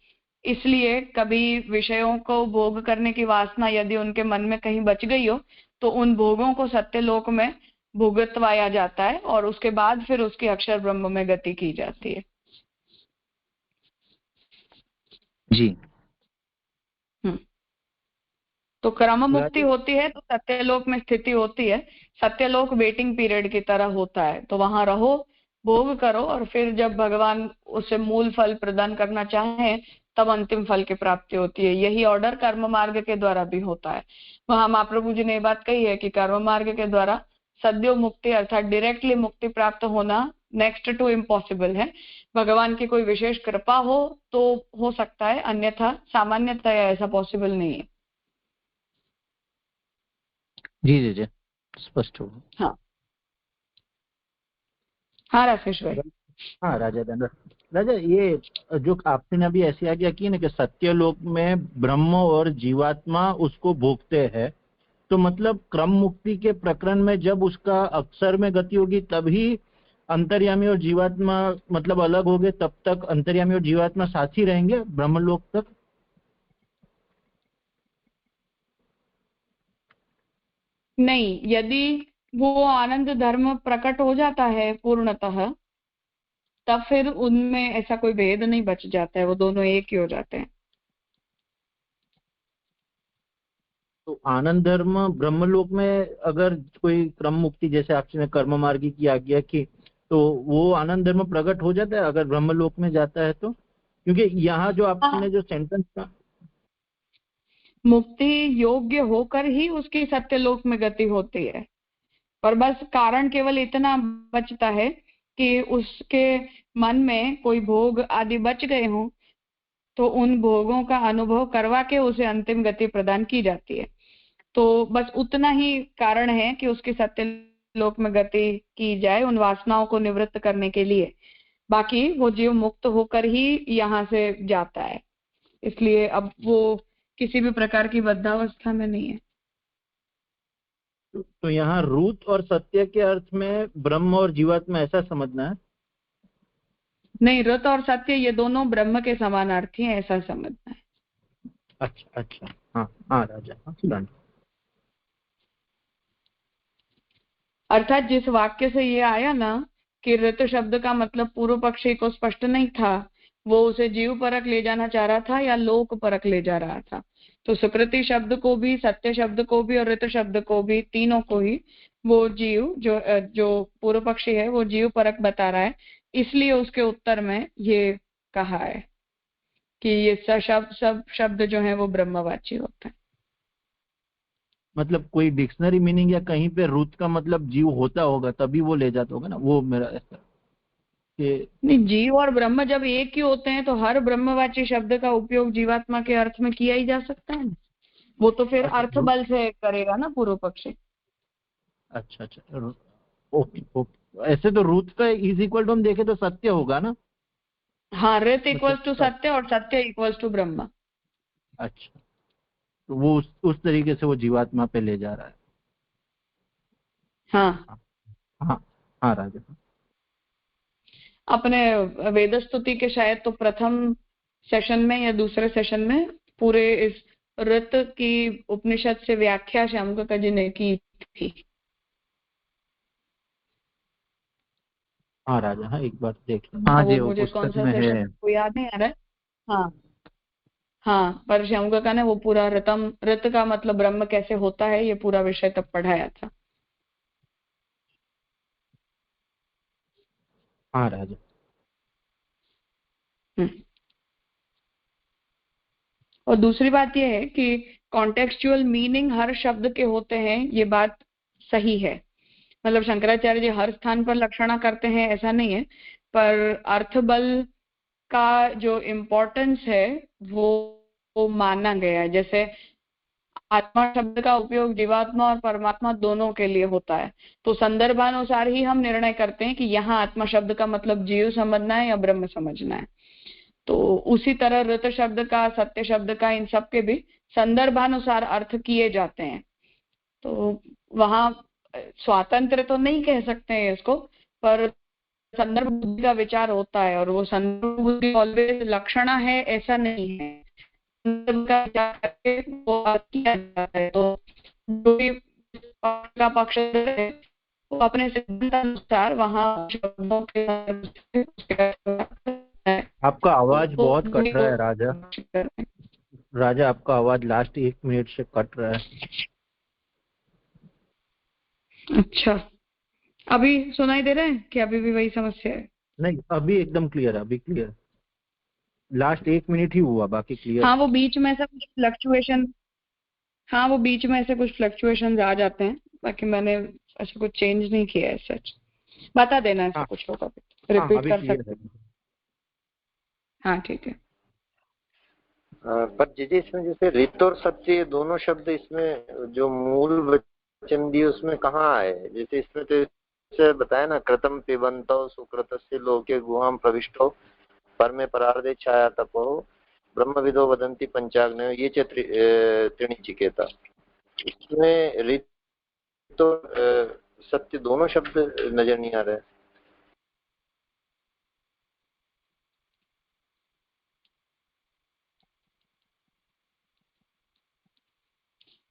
इसलिए कभी विषयों को भोग करने की वासना यदि उनके मन में कहीं बच गई हो तो उन भोगों को सत्यलोक में भुगतवाया जाता है और उसके बाद फिर उसकी अक्षर ब्रह्म में गति की जाती है। जी। तो क्रम मुक्ति होती है तो सत्यलोक में स्थिति होती है। सत्यलोक वेटिंग पीरियड की तरह होता है, तो वहां रहो, भोग करो और फिर जब भगवान उसे मूल फल प्रदान करना चाहे तब अंतिम फल की प्राप्ति होती है। यही ऑर्डर कर्म मार्ग के द्वारा भी होता है। वहां महाप्रभु जी ने ये बात कही है कि कर्म मार्ग के द्वारा सद्यो मुक्ति अर्थात डायरेक्टली मुक्ति प्राप्त होना नेक्स्ट टू इम्पॉसिबल है। भगवान की कोई विशेष कृपा हो तो हो सकता है, अन्यथा सामान्यतः ऐसा पॉसिबल नहीं है। जी जी जी, स्पष्ट हो। हाँ हाँ राकेश भाई। हाँ राजा दंड राजा, ये जो आपने अभी ऐसी आज्ञा की ना कि सत्यलोक में ब्रह्म और जीवात्मा उसको भोगते हैं, तो मतलब क्रम मुक्ति के प्रकरण में जब उसका अक्षर में गति होगी तभी अंतर्यामी और जीवात्मा मतलब अलग हो गए, तब तक अंतर्यामी और जीवात्मा साथ ही रहेंगे ब्रह्मलोक तक? नहीं, यदि वो आनंद धर्म प्रकट हो जाता है पूर्णतः तब फिर उनमें ऐसा कोई भेद नहीं बच जाता है, वो दोनों एक ही हो जाते हैं। तो आनंद धर्म ब्रह्मलोक में अगर कोई क्रम मुक्ति जैसे आपने कर्म मार्गी की आज्ञा की तो वो आनंद धर्म प्रकट हो जाता है अगर ब्रह्मलोक में जाता है तो? क्योंकि यहाँ जो आपने जो सेंटेंस था, मुक्ति योग्य होकर ही उसकी सत्यलोक में गति होती है, पर बस कारण केवल इतना बचता है कि उसके मन में कोई भोग आदि बच गए हों तो उन भोगों का अनुभव करवा के उसे अंतिम गति प्रदान की जाती है। तो बस उतना ही कारण है कि उसकी सत्यलोक में गति की जाए उन वासनाओं को निवृत्त करने के लिए। बाकी वो जीव मुक्त होकर ही यहाँ से जाता है, इसलिए अब वो किसी भी प्रकार की बद्धावस्था में नहीं है। तो यहाँ रूत और सत्य के अर्थ में ब्रह्म और जीवात्मा ऐसा समझना है? नहीं, रत और सत्य ये दोनों ब्रह्म के समानार्थी हैं, ऐसा समझना है। अच्छा अच्छा, हाँ हाँ राजा, हाँ। अर्थात जिस वाक्य से ये आया ना कि ऋत शब्द का मतलब पूर्व पक्षी को स्पष्ट नहीं था, वो उसे जीव परक ले जाना चाह रहा था या लोक परक ले जा रहा था। तो सुकृति शब्द को भी, सत्य शब्द को भी और ऋत शब्द को भी, तीनों को ही वो जीव जो पूर्व पक्षी है वो जीव परक बता रहा है, इसलिए उसके उत्तर में ये कहा है कि ये सब शब्द जो है वो ब्रह्मवाची होता है। मतलब कोई डिक्शनरी मीनिंग या कहीं पे रूत का मतलब जीव होता होगा तभी वो ले जाता होगा ना, वो मेरा ऐसा कि नहीं, जीव और ब्रह्म जब एक ही होते हैं तो हर ब्रह्मवाची शब्द का उपयोग जीवात्मा के अर्थ में किया ही जा सकता है ना। वो तो फिर अर्थ बल से करेगा ना पूर्व पक्षी। अच्छा अच्छा, ओके ओके। ऐसे तो रूत का इज इक्वल टू हम देखे तो सत्य होगा ना? हाँ, ऋत इक्वल्स टू सत्य और सत्य इक्वल्स टू ब्रह्म। अच्छा, तो वो उस तरीके से वो जीवात्मा पे ले जा रहा है। हाँ हाँ हाँ राजा। अपने वेद स्तुति के शायद तो प्रथम सेशन में या दूसरे सेशन में पूरे इस ऋत की उपनिषद से व्याख्या श्यामका जी ने की थी। हाँ राजा, हाँ एक बार देख लो। हाँ जी, वो मुझे कौन पुस्तक सा में सेशन है। को याद नहीं आ रहा है। हाँ हाँ, पर श्यामका ने वो पूरा ऋत का मतलब ब्रह्म कैसे होता है ये पूरा विषय तब पढ़ाया था। हाँ राजा। और दूसरी बात यह है कि कॉन्टेक्चुअल मीनिंग हर शब्द के होते हैं, ये बात सही है। मतलब शंकराचार्य जी हर स्थान पर लक्षणा करते हैं ऐसा नहीं है, पर अर्थ बल का जो इम्पोर्टेंस है वो माना गया है। जैसे आत्मा शब्द का उपयोग जीवात्मा और परमात्मा दोनों के लिए होता है, तो संदर्भानुसार ही हम निर्णय करते हैं कि यहाँ आत्मा शब्द का मतलब जीव समझना है या ब्रह्म समझना है। तो उसी तरह ऋत शब्द का, सत्य शब्द का, इन सब के भी संदर्भानुसार अर्थ किए जाते हैं। तो वहां स्वातंत्र तो नहीं कह सकते हैं इसको, पर संदर्भ बुद्धि का विचार होता है, और वो संदर्भ बुद्धि ऑलवेज लक्षण है ऐसा नहीं है, संदर्भ का विचार करके वो किया जाता है। तो जो भी का पक्ष है वो अपने सिद्धांत अनुसार वहाँ शब्दों के आपका आवाज बहुत कट रहा है राजा, आपका आवाज लास्ट 1 मिनट से कट रहा है। अच्छा, अभी सुनाई दे रहा है कि अभी भी वही समस्या है? नहीं, अभी एकदम क्लियर है, अभी क्लियर। लास्ट 1 मिनट ही हुआ, बाकी क्लियर। हाँ, वो बीच में ऐसा कुछ फ्लक्चुएशन, हाँ वो बीच में ऐसे कुछ फ्लक्चुएशन आ जाते हैं, बाकी मैंने ऐसा कुछ चेंज नहीं किया है। सच बता देना ऐसा कुछ होगा, रिपीट कर सकते। हाँ ठीक है। पर जीजी इसमें जैसे रित और सत्य ये दोनों शब्द इसमें जो मूल वचन दिए उसमें कहाँ आए? जैसे इसमें तो इससे बताया ना, कृतम पिबंतो सुकृतस्य लोके गुहाम प्रविष्टो परमे परार्धे छाया तपो ब्रह्मविदो वदन्ति पंचाग्नयो ये च त्रीणि चिकेता। इसमें रित तो सत्य दोनों शब्द नजर नहीं आ रहे।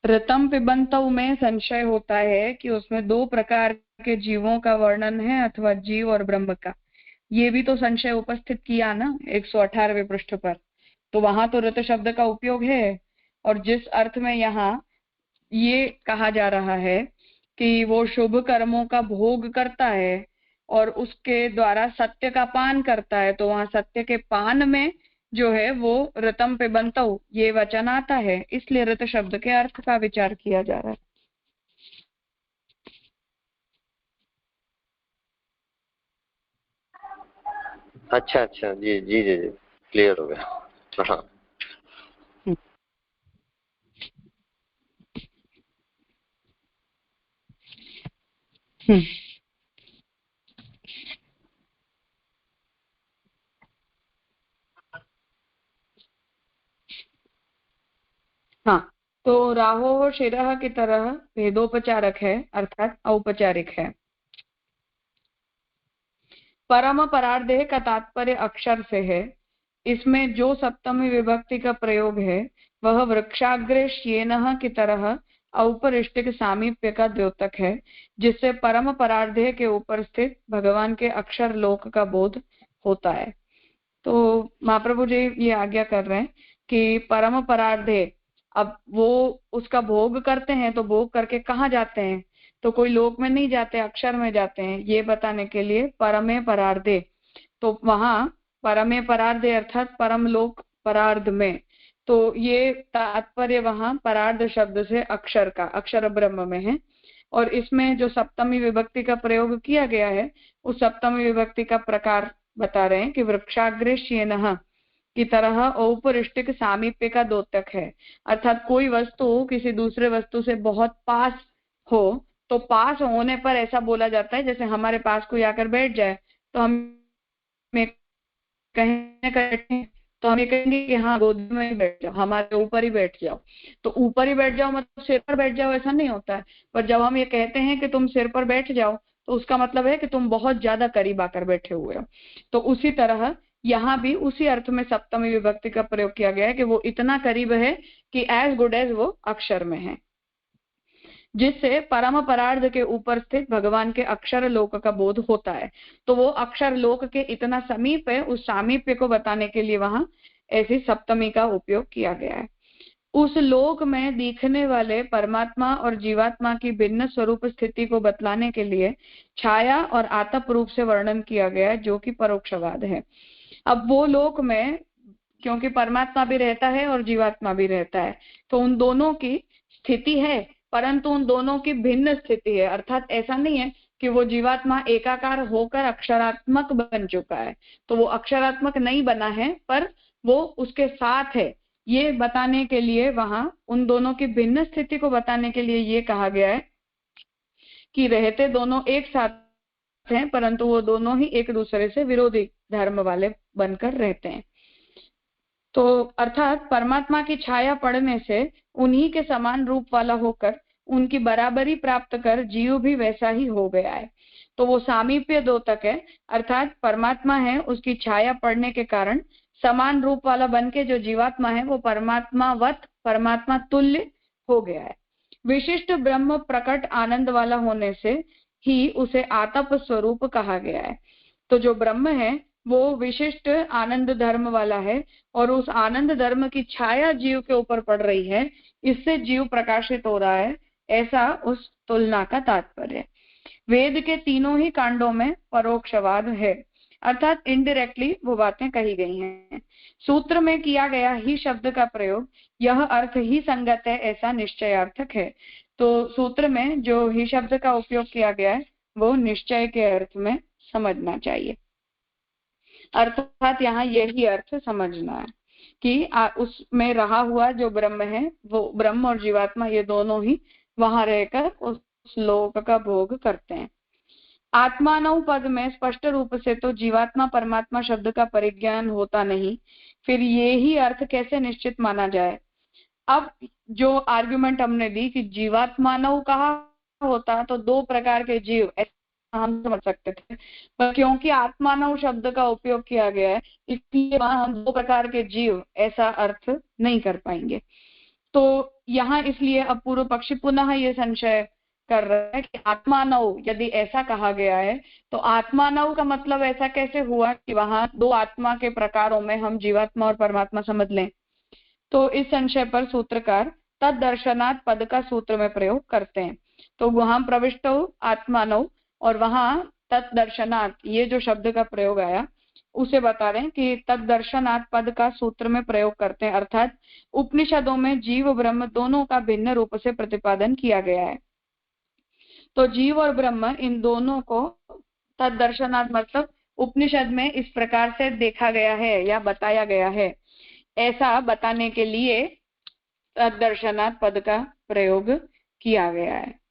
ऋतम पिबंतौ में संशय होता है कि उसमें 2 प्रकार के जीवों का वर्णन है अथवा जीव और ब्रह्म का। ये भी तो संशय उपस्थित किया ना 118वें पृष्ठ पर। तो वहां तो ऋत शब्द का उपयोग है, और जिस अर्थ में यहाँ ये कहा जा रहा है कि वो शुभ कर्मों का भोग करता है और उसके द्वारा सत्य का पान करता है, तो वहां सत्य के पान में जो है वो ऋतम पिबंतौ ये वचन आता है, इसलिए ऋत शब्द के अर्थ का विचार किया जा रहा है। अच्छा अच्छा, जी जी जी जी, क्लियर हो गया। हाँ हाँ, तो राहो शिरः की तरह भेदोपचारक है अर्थात औपचारिक है। परम परार्धे का तात्पर्य अक्षर से है। इसमें जो सप्तमी विभक्ति का प्रयोग है वह वृक्षाग्रे श्येनः की तरह औपरिष्टिक सामीप्य का द्योतक है, जिससे परम परार्धे के ऊपर स्थित भगवान के अक्षर लोक का बोध होता है। तो महाप्रभु जी ये आज्ञा कर रहे हैं कि परम परार्धे, अब वो उसका भोग करते हैं, तो भोग करके कहाँ जाते हैं? तो कोई लोक में नहीं जाते, अक्षर में जाते हैं, ये बताने के लिए परमे परार्धे। तो वहां परमे परार्धे अर्थात परम लोक परार्ध में, तो ये तात्पर्य वहां परार्ध शब्द से अक्षर का, अक्षर ब्रह्म में है। और इसमें जो सप्तमी विभक्ति का प्रयोग किया गया है उस सप्तमी विभक्ति का प्रकार बता रहे हैं कि वृक्षाग्रे श्येनः की तरह औपरिष्टिक सामीप्य का द्योतक है, अर्थात कोई वस्तु किसी दूसरे वस्तु से बहुत पास हो, तो पास होने पर ऐसा बोला जाता है, जैसे हमारे पास कोई आकर बैठ जाए तो हम कहें तो हम ये कहेंगे कि हाँ गोद में ही बैठ जाओ, हमारे ऊपर ही बैठ जाओ। तो ऊपर ही बैठ जाओ मतलब सिर पर बैठ जाओ ऐसा नहीं होता है, पर जब हम ये कहते हैं कि तुम सिर पर बैठ जाओ तो उसका मतलब है कि तुम बहुत ज्यादा करीब आकर बैठे हुए हो। तो उसी तरह यहाँ भी उसी अर्थ में सप्तमी विभक्ति का प्रयोग किया गया है कि वो इतना करीब है कि एज गुड एज वो अक्षर में है, जिससे परम परार्ध के ऊपर स्थित भगवान के अक्षर लोक का बोध होता है। तो वो अक्षर लोक के इतना समीप है, उस सामीप्य को बताने के लिए वहां ऐसी सप्तमी का उपयोग किया गया है। उस लोक में दिखने वाले परमात्मा और जीवात्मा की भिन्न स्वरूप स्थिति को बतलाने के लिए छाया और आतप रूप से वर्णन किया गया है, जो कि परोक्षवाद है। अब वो लोक में क्योंकि परमात्मा भी रहता है और जीवात्मा भी रहता है, तो उन दोनों की स्थिति है, परंतु उन दोनों की भिन्न स्थिति है। अर्थात ऐसा नहीं है कि वो जीवात्मा एकाकार होकर अक्षरात्मक बन चुका है, तो वो अक्षरात्मक नहीं बना है, पर वो उसके साथ है। ये बताने के लिए वहां उन दोनों की भिन्न स्थिति को बताने के लिए ये कहा गया है कि रहते दोनों एक साथ हैं, परंतु वो दोनों ही एक दूसरे से विरोधी धर्म वाले बनकर रहते हैं। तो अर्थात परमात्मा की छाया पड़ने से उन्हीं के समान रूप वाला होकर उनकी बराबरी प्राप्त कर जीव भी वैसा ही हो गया है। तो वो सामीप्य द्योतक है, अर्थात परमात्मा है, उसकी छाया पड़ने के कारण समान रूप वाला बन के जो जीवात्मा है वो परमात्मावत, परमात्मा तुल्य हो गया है। विशिष्ट ब्रह्म प्रकट आनंद वाला होने से ही उसे आतप स्वरूप कहा गया है। तो जो ब्रह्म है वो विशिष्ट आनंद धर्म वाला है और उस आनंद धर्म की छाया जीव के ऊपर पड़ रही है, इससे जीव प्रकाशित हो रहा है, ऐसा उस तुलना का तात्पर्य है। वेद के तीनों ही कांडों में परोक्षवाद है, अर्थात इनडायरेक्टली वो बातें कही गई हैं। सूत्र में किया गया ही शब्द का प्रयोग यह अर्थ ही संगत है ऐसा निश्चयार्थक है। तो सूत्र में जो ही शब्द का उपयोग किया गया है वो निश्चय के अर्थ में समझना चाहिए, अर्थात यहाँ यही अर्थ समझना है कि उसमें रहा हुआ जो ब्रह्म है वो ब्रह्म और जीवात्मा ये दोनों ही वहां रहकर उस लोक का भोग करते हैं। आत्मानव पद में स्पष्ट रूप से तो जीवात्मा परमात्मा शब्द का परिज्ञान होता नहीं, फिर ये ही अर्थ कैसे निश्चित माना जाए। अब जो आर्गुमेंट हमने दी कि जीवात्मानव कहा होता तो दो प्रकार के जीव ऐसा हम समझ सकते थे, पर क्योंकि आत्मानव शब्द का उपयोग किया गया है इसलिए हम दो प्रकार के जीव ऐसा अर्थ नहीं कर पाएंगे। तो यहाँ इसलिए अब पूर्व पक्षी पुनः ये संशय कर रहा है कि आत्मानव यदि ऐसा कहा गया है तो आत्मानव का मतलब ऐसा कैसे हुआ कि वहां दो आत्मा के प्रकारों में हम जीवात्मा और परमात्मा समझ लें। तो इस संशय पर सूत्रकार तद दर्शनात् पद का सूत्र में प्रयोग करते हैं। तो वहां प्रविष्ट आत्मानव और वहां तत् दर्शनात् ये जो शब्द का प्रयोग आया उसे बता रहे हैं कि तद दर्शनात् पद का सूत्र में प्रयोग करते हैं, अर्थात उपनिषदों में जीव ब्रह्म दोनों का भिन्न रूप से प्रतिपादन किया गया है। तो जीव और ब्रह्म इन दोनों को तद दर्शनात् मतलब उपनिषद में इस प्रकार से देखा गया है या बताया गया है, ऐसा बताने के लिए तद दर्शनात् पद का प्रयोग किया गया है।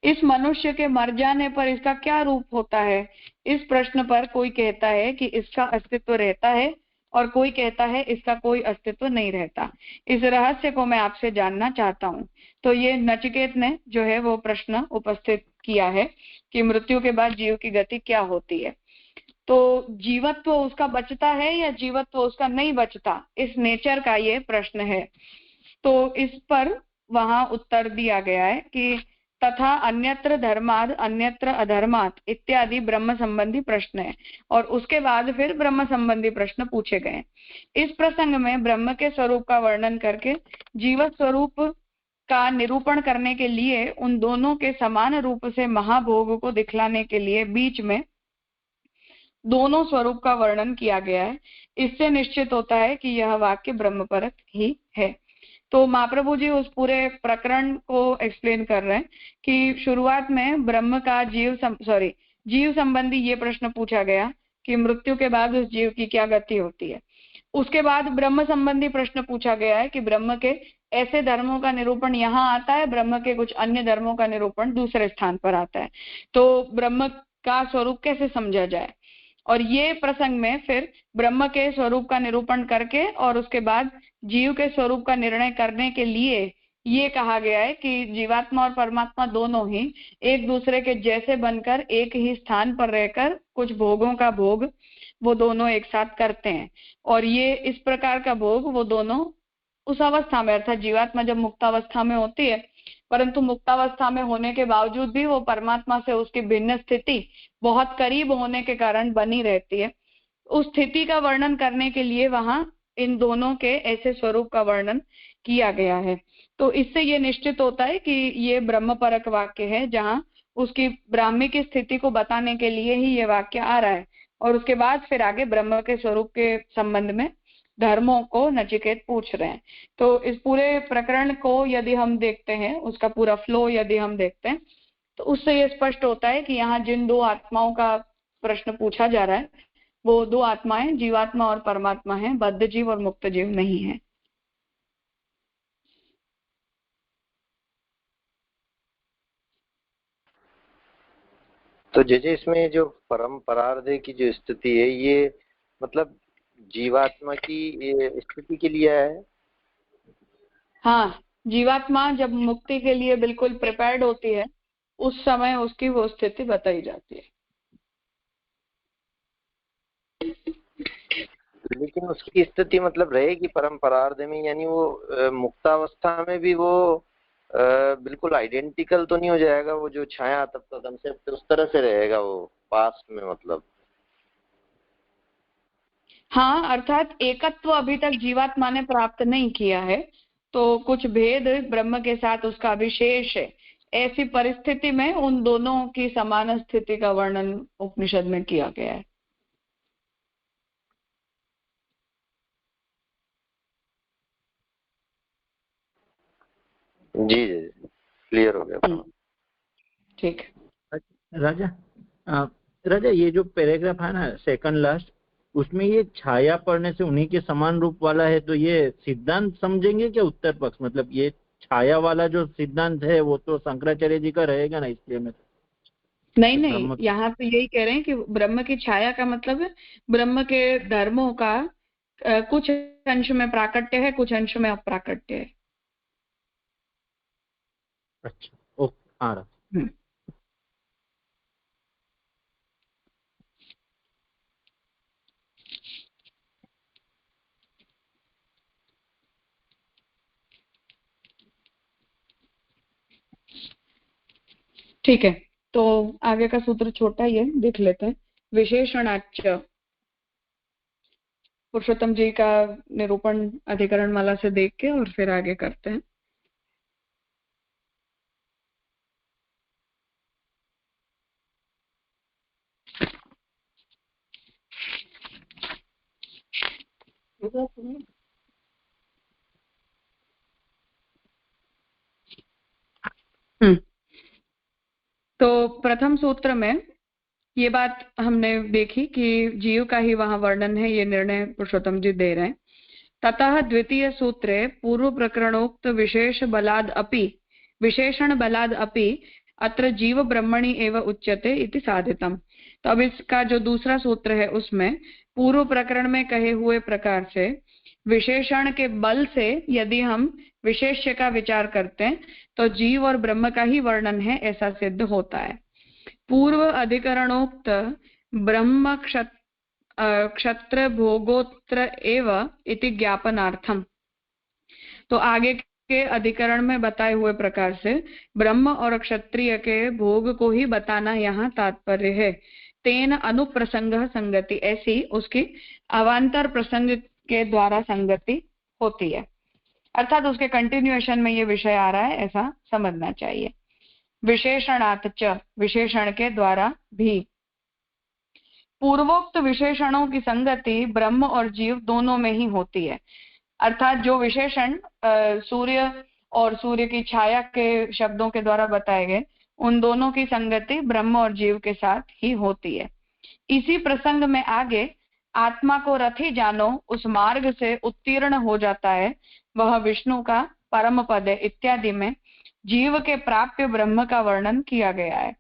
इस मनुष्य के मर जाने पर इसका क्या रूप होता है, इस प्रश्न पर कोई कहता है कि इसका अस्तित्व रहता है और कोई कहता है इसका कोई अस्तित्व नहीं रहता। इस रहस्य को मैं आपसे जानना चाहता हूँ। तो ये नचिकेत ने जो है वो प्रश्न उपस्थित किया है कि मृत्यु के बाद जीव की गति क्या होती है। तो जीवत्व उसका बचता है या जीवत्व उसका नहीं बचता, इस नेचर का ये प्रश्न है। तो इस पर वहां उत्तर दिया गया है कि तथा अन्यत्र धर्माद अन्यत्र अधर्मात इत्यादि ब्रह्म संबंधी प्रश्न है और उसके बाद फिर ब्रह्म संबंधी प्रश्न पूछे गए। इस प्रसंग में ब्रह्म के स्वरूप का वर्णन करके जीव स्वरूप का निरूपण करने के लिए उन दोनों के समान रूप से महाभोग को दिखलाने के लिए बीच में दोनों स्वरूप का वर्णन किया गया है। इससे निश्चित होता है कि यह वाक्य ब्रह्मपरक ही है। तो महाप्रभु जी उस पूरे प्रकरण को एक्सप्लेन कर रहे हैं कि शुरुआत में ब्रह्म का जीव संबंधी ये प्रश्न पूछा गया कि मृत्यु के बाद उस जीव की क्या गति होती है। उसके बाद ब्रह्म संबंधी प्रश्न पूछा गया है कि ब्रह्म के ऐसे धर्मों का निरूपण यहाँ आता है, ब्रह्म के कुछ अन्य धर्मों का निरूपण दूसरे स्थान पर आता है, तो ब्रह्म का स्वरूप कैसे समझा जाए। और ये प्रसंग में फिर ब्रह्म के स्वरूप का निरूपण करके और उसके बाद जीव के स्वरूप का निर्णय करने के लिए ये कहा गया है कि जीवात्मा और परमात्मा दोनों ही एक दूसरे के जैसे बनकर एक ही स्थान पर रहकर कुछ भोगों का भोग वो दोनों एक साथ करते हैं। और ये इस प्रकार का भोग वो दोनों उस अवस्था में, अर्थात जीवात्मा जब मुक्तावस्था में होती है, परंतु मुक्तावस्था में होने के बावजूद भी वो परमात्मा से उसकी भिन्न स्थिति बहुत करीब होने के कारण बनी रहती है। उस स्थिति का वर्णन करने के लिए वहां इन दोनों के ऐसे स्वरूप का वर्णन किया गया है। तो इससे ये निश्चित होता है कि ये ब्रह्मपरक वाक्य है, जहां उसकी ब्राह्मिक स्थिति को बताने के लिए ही ये वाक्य आ रहा है और उसके बाद फिर आगे ब्रह्म के स्वरूप के संबंध में धर्मों को नचिकेत पूछ रहे हैं। तो इस पूरे प्रकरण को यदि हम देखते हैं, उसका पूरा फ्लो यदि हम देखते हैं, तो उससे ये स्पष्ट होता है कि यहाँ जिन दो आत्माओं का प्रश्न पूछा जा रहा है वो दो आत्माएं जीवात्मा और परमात्मा हैं, बद्ध जीव और मुक्त जीव नहीं है। तो जैसे इसमें जो परम परार्ध की जो स्थिति है ये मतलब जीवात्मा की स्थिति के लिए है। हाँ, जीवात्मा जब मुक्ति के लिए बिल्कुल प्रिपेयर्ड होती है उस समय उसकी वो स्थिति बताई जाती है। लेकिन उसकी स्थिति मतलब रहेगी परंपरार्ध में, यानी वो मुक्तावस्था में भी वो बिल्कुल आइडेंटिकल तो नहीं हो जाएगा, वो जो छाया तत्व कंसेप्ट उस तरह से रहेगा वो पास्ट में, मतलब। हाँ, अर्थात एकत्व अभी तक जीवात्मा ने प्राप्त नहीं किया है, तो कुछ भेद ब्रह्म के साथ उसका विशेष है। ऐसी परिस्थिति में उन दोनों की समान स्थिति का वर्णन उपनिषद में किया गया है। जी जी, क्लियर हो गया। ठीक। राजा ये जो पैराग्राफ है ना सेकंड लास्ट, उसमें ये छाया पड़ने से उन्हीं के समान रूप वाला है, तो ये सिद्धांत समझेंगे क्या उत्तर पक्ष? मतलब ये छाया वाला जो सिद्धांत है वो तो शंकराचार्य जी का रहेगा ना, इसलिए मैं नहीं, यहाँ पे यही कह रहे हैं कि ब्रह्म की छाया का मतलब है ब्रह्म के धर्मों का कुछ अंश में प्राकट्य है, कुछ अंश में अप्राकट्य है। अच्छा, ओके, आ रहा। ठीक है, तो आगे का सूत्र छोटा ही है, देख लेते हैं। विशेषणाच्च, पुरुषोत्तम जी का निरूपण अधिकरण माला से देख के और फिर आगे करते हैं। तो प्रथम सूत्र में ये बात हमने देखी कि जीव का ही वहां वर्णन है, ये निर्णय पुरुषोत्तम जी दे रहे हैं। ततः द्वितीय सूत्रे पूर्व प्रकरणोक्त विशेष बलाद अपि विशेषण बलाद अपि अत्र जीव ब्रह्मणि एव उच्यते इति साधितम। तो अब इसका जो दूसरा सूत्र है उसमें पूर्व प्रकरण में कहे हुए प्रकार से विशेषण के बल से यदि हम विशेष्य का विचार करते हैं तो जीव और ब्रह्म का ही वर्णन है, ऐसा सिद्ध होता है। पूर्व अधिकरणोक्त ब्रह्म क्षत्र भोगोत्र एव इति ज्ञापनार्थम। तो आगे के अधिकरण में बताए हुए प्रकार से ब्रह्म और क्षत्रिय के भोग को ही बताना यहाँ तात्पर्य है। तेन अनुप्रसंग संगति, ऐसी उसकी अवान्तर प्रसंग के द्वारा संगति होती है, अर्थात उसके कंटिन्यूएशन में ये विषय आ रहा है, ऐसा समझना चाहिए। विशेषणात् च, विशेषण के द्वारा भी। पूर्वोक्त विशेषणों की संगति ब्रह्म और जीव दोनों में ही होती है, अर्थात जो विशेषण सूर्य और सूर्य की छाया के शब्दों के द्वारा बताए गए, उन दोनों की संगति ब्रह्म और जीव के साथ ही होती है। इसी प्रसंग में आगे आत्मा को रथी जानो, उस मार्ग से उत्तीर्ण हो जाता है, वह विष्णु का परम पद है इत्यादि में जीव के प्राप्य ब्रह्म का वर्णन किया गया है।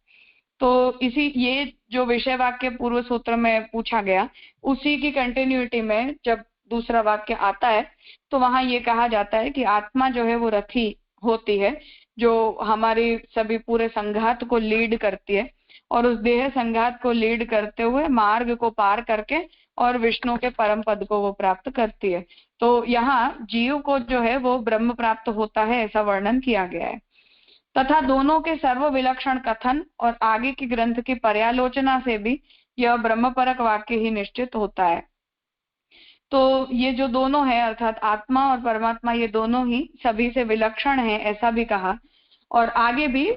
तो इसी ये जो विषय वाक्य पूर्व सूत्र में पूछा गया, उसी की कंटिन्यूटी में जब दूसरा वाक्य आता है तो वहां ये कहा जाता है कि आत्मा जो है वो रथी होती है, जो हमारी सभी पूरे संघात को लीड करती है और उस देह संघात को लीड करते हुए मार्ग को पार करके और विष्णु के परम पद को वो प्राप्त करती है। तो यहाँ जीव को जो है वो ब्रह्म प्राप्त होता है, ऐसा वर्णन किया गया है। तथा दोनों के सर्व विलक्षण कथन और आगे की ग्रंथ की पर्यालोचना से भी यह ब्रह्मपरक वाक्य ही निश्चित होता है। तो ये जो दोनों है अर्थात आत्मा और परमात्मा, ये दोनों ही सभी से विलक्षण है, ऐसा भी कहा। और आगे भी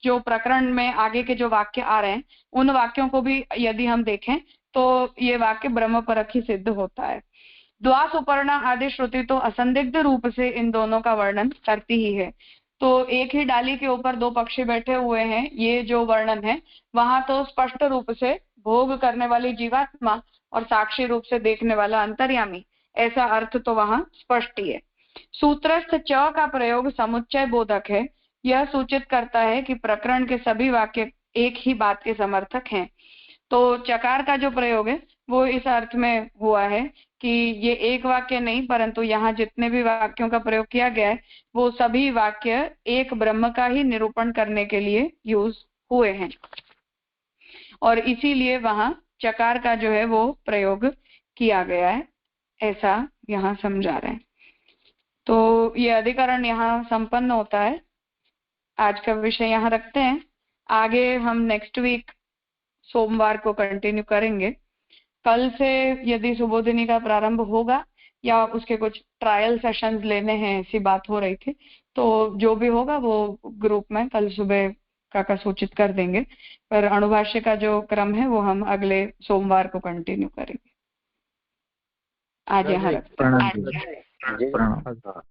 जो प्रकरण में आगे के जो वाक्य आ रहे हैं, उन वाक्यों को भी यदि हम देखें तो ये वाक्य ब्रह्मपरक ही सिद्ध होता है। द्वा सुपर्णा आदि श्रुति तो असंदिग्ध रूप से इन दोनों का वर्णन करती ही है। तो एक ही डाली के ऊपर दो पक्षी बैठे हुए हैं, ये जो वर्णन है वहां तो स्पष्ट रूप से भोग करने वाली जीवात्मा और साक्षी रूप से देखने वाला अंतर्यामी, ऐसा अर्थ तो वहां स्पष्ट ही है। सूत्रस्थ च का प्रयोग समुच्चय बोधक है, यह सूचित करता है कि प्रकरण के सभी वाक्य एक ही बात के समर्थक हैं। तो चकार का जो प्रयोग है वो इस अर्थ में हुआ है कि ये एक वाक्य नहीं, परंतु यहाँ जितने भी वाक्यों का प्रयोग किया गया है वो सभी वाक्य एक ब्रह्म का ही निरूपण करने के लिए यूज हुए हैं, और इसीलिए वहां चकार का जो है वो प्रयोग किया गया है, ऐसा यहाँ समझा रहे हैं। तो ये अधिकरण यहाँ संपन्न होता है। आज का विषय यहाँ रखते हैं, आगे हम नेक्स्ट वीक सोमवार को कंटिन्यू करेंगे। कल से यदि सुबोधिनी का प्रारंभ होगा या उसके कुछ ट्रायल सेशंस लेने हैं, ऐसी बात हो रही थी, तो जो भी होगा वो ग्रुप में कल सुबह का सूचित कर देंगे, पर अणुभाष्य का जो क्रम है वो हम अगले सोमवार को कंटिन्यू करेंगे। आज यहाँ रखते हैं। प्रणाम।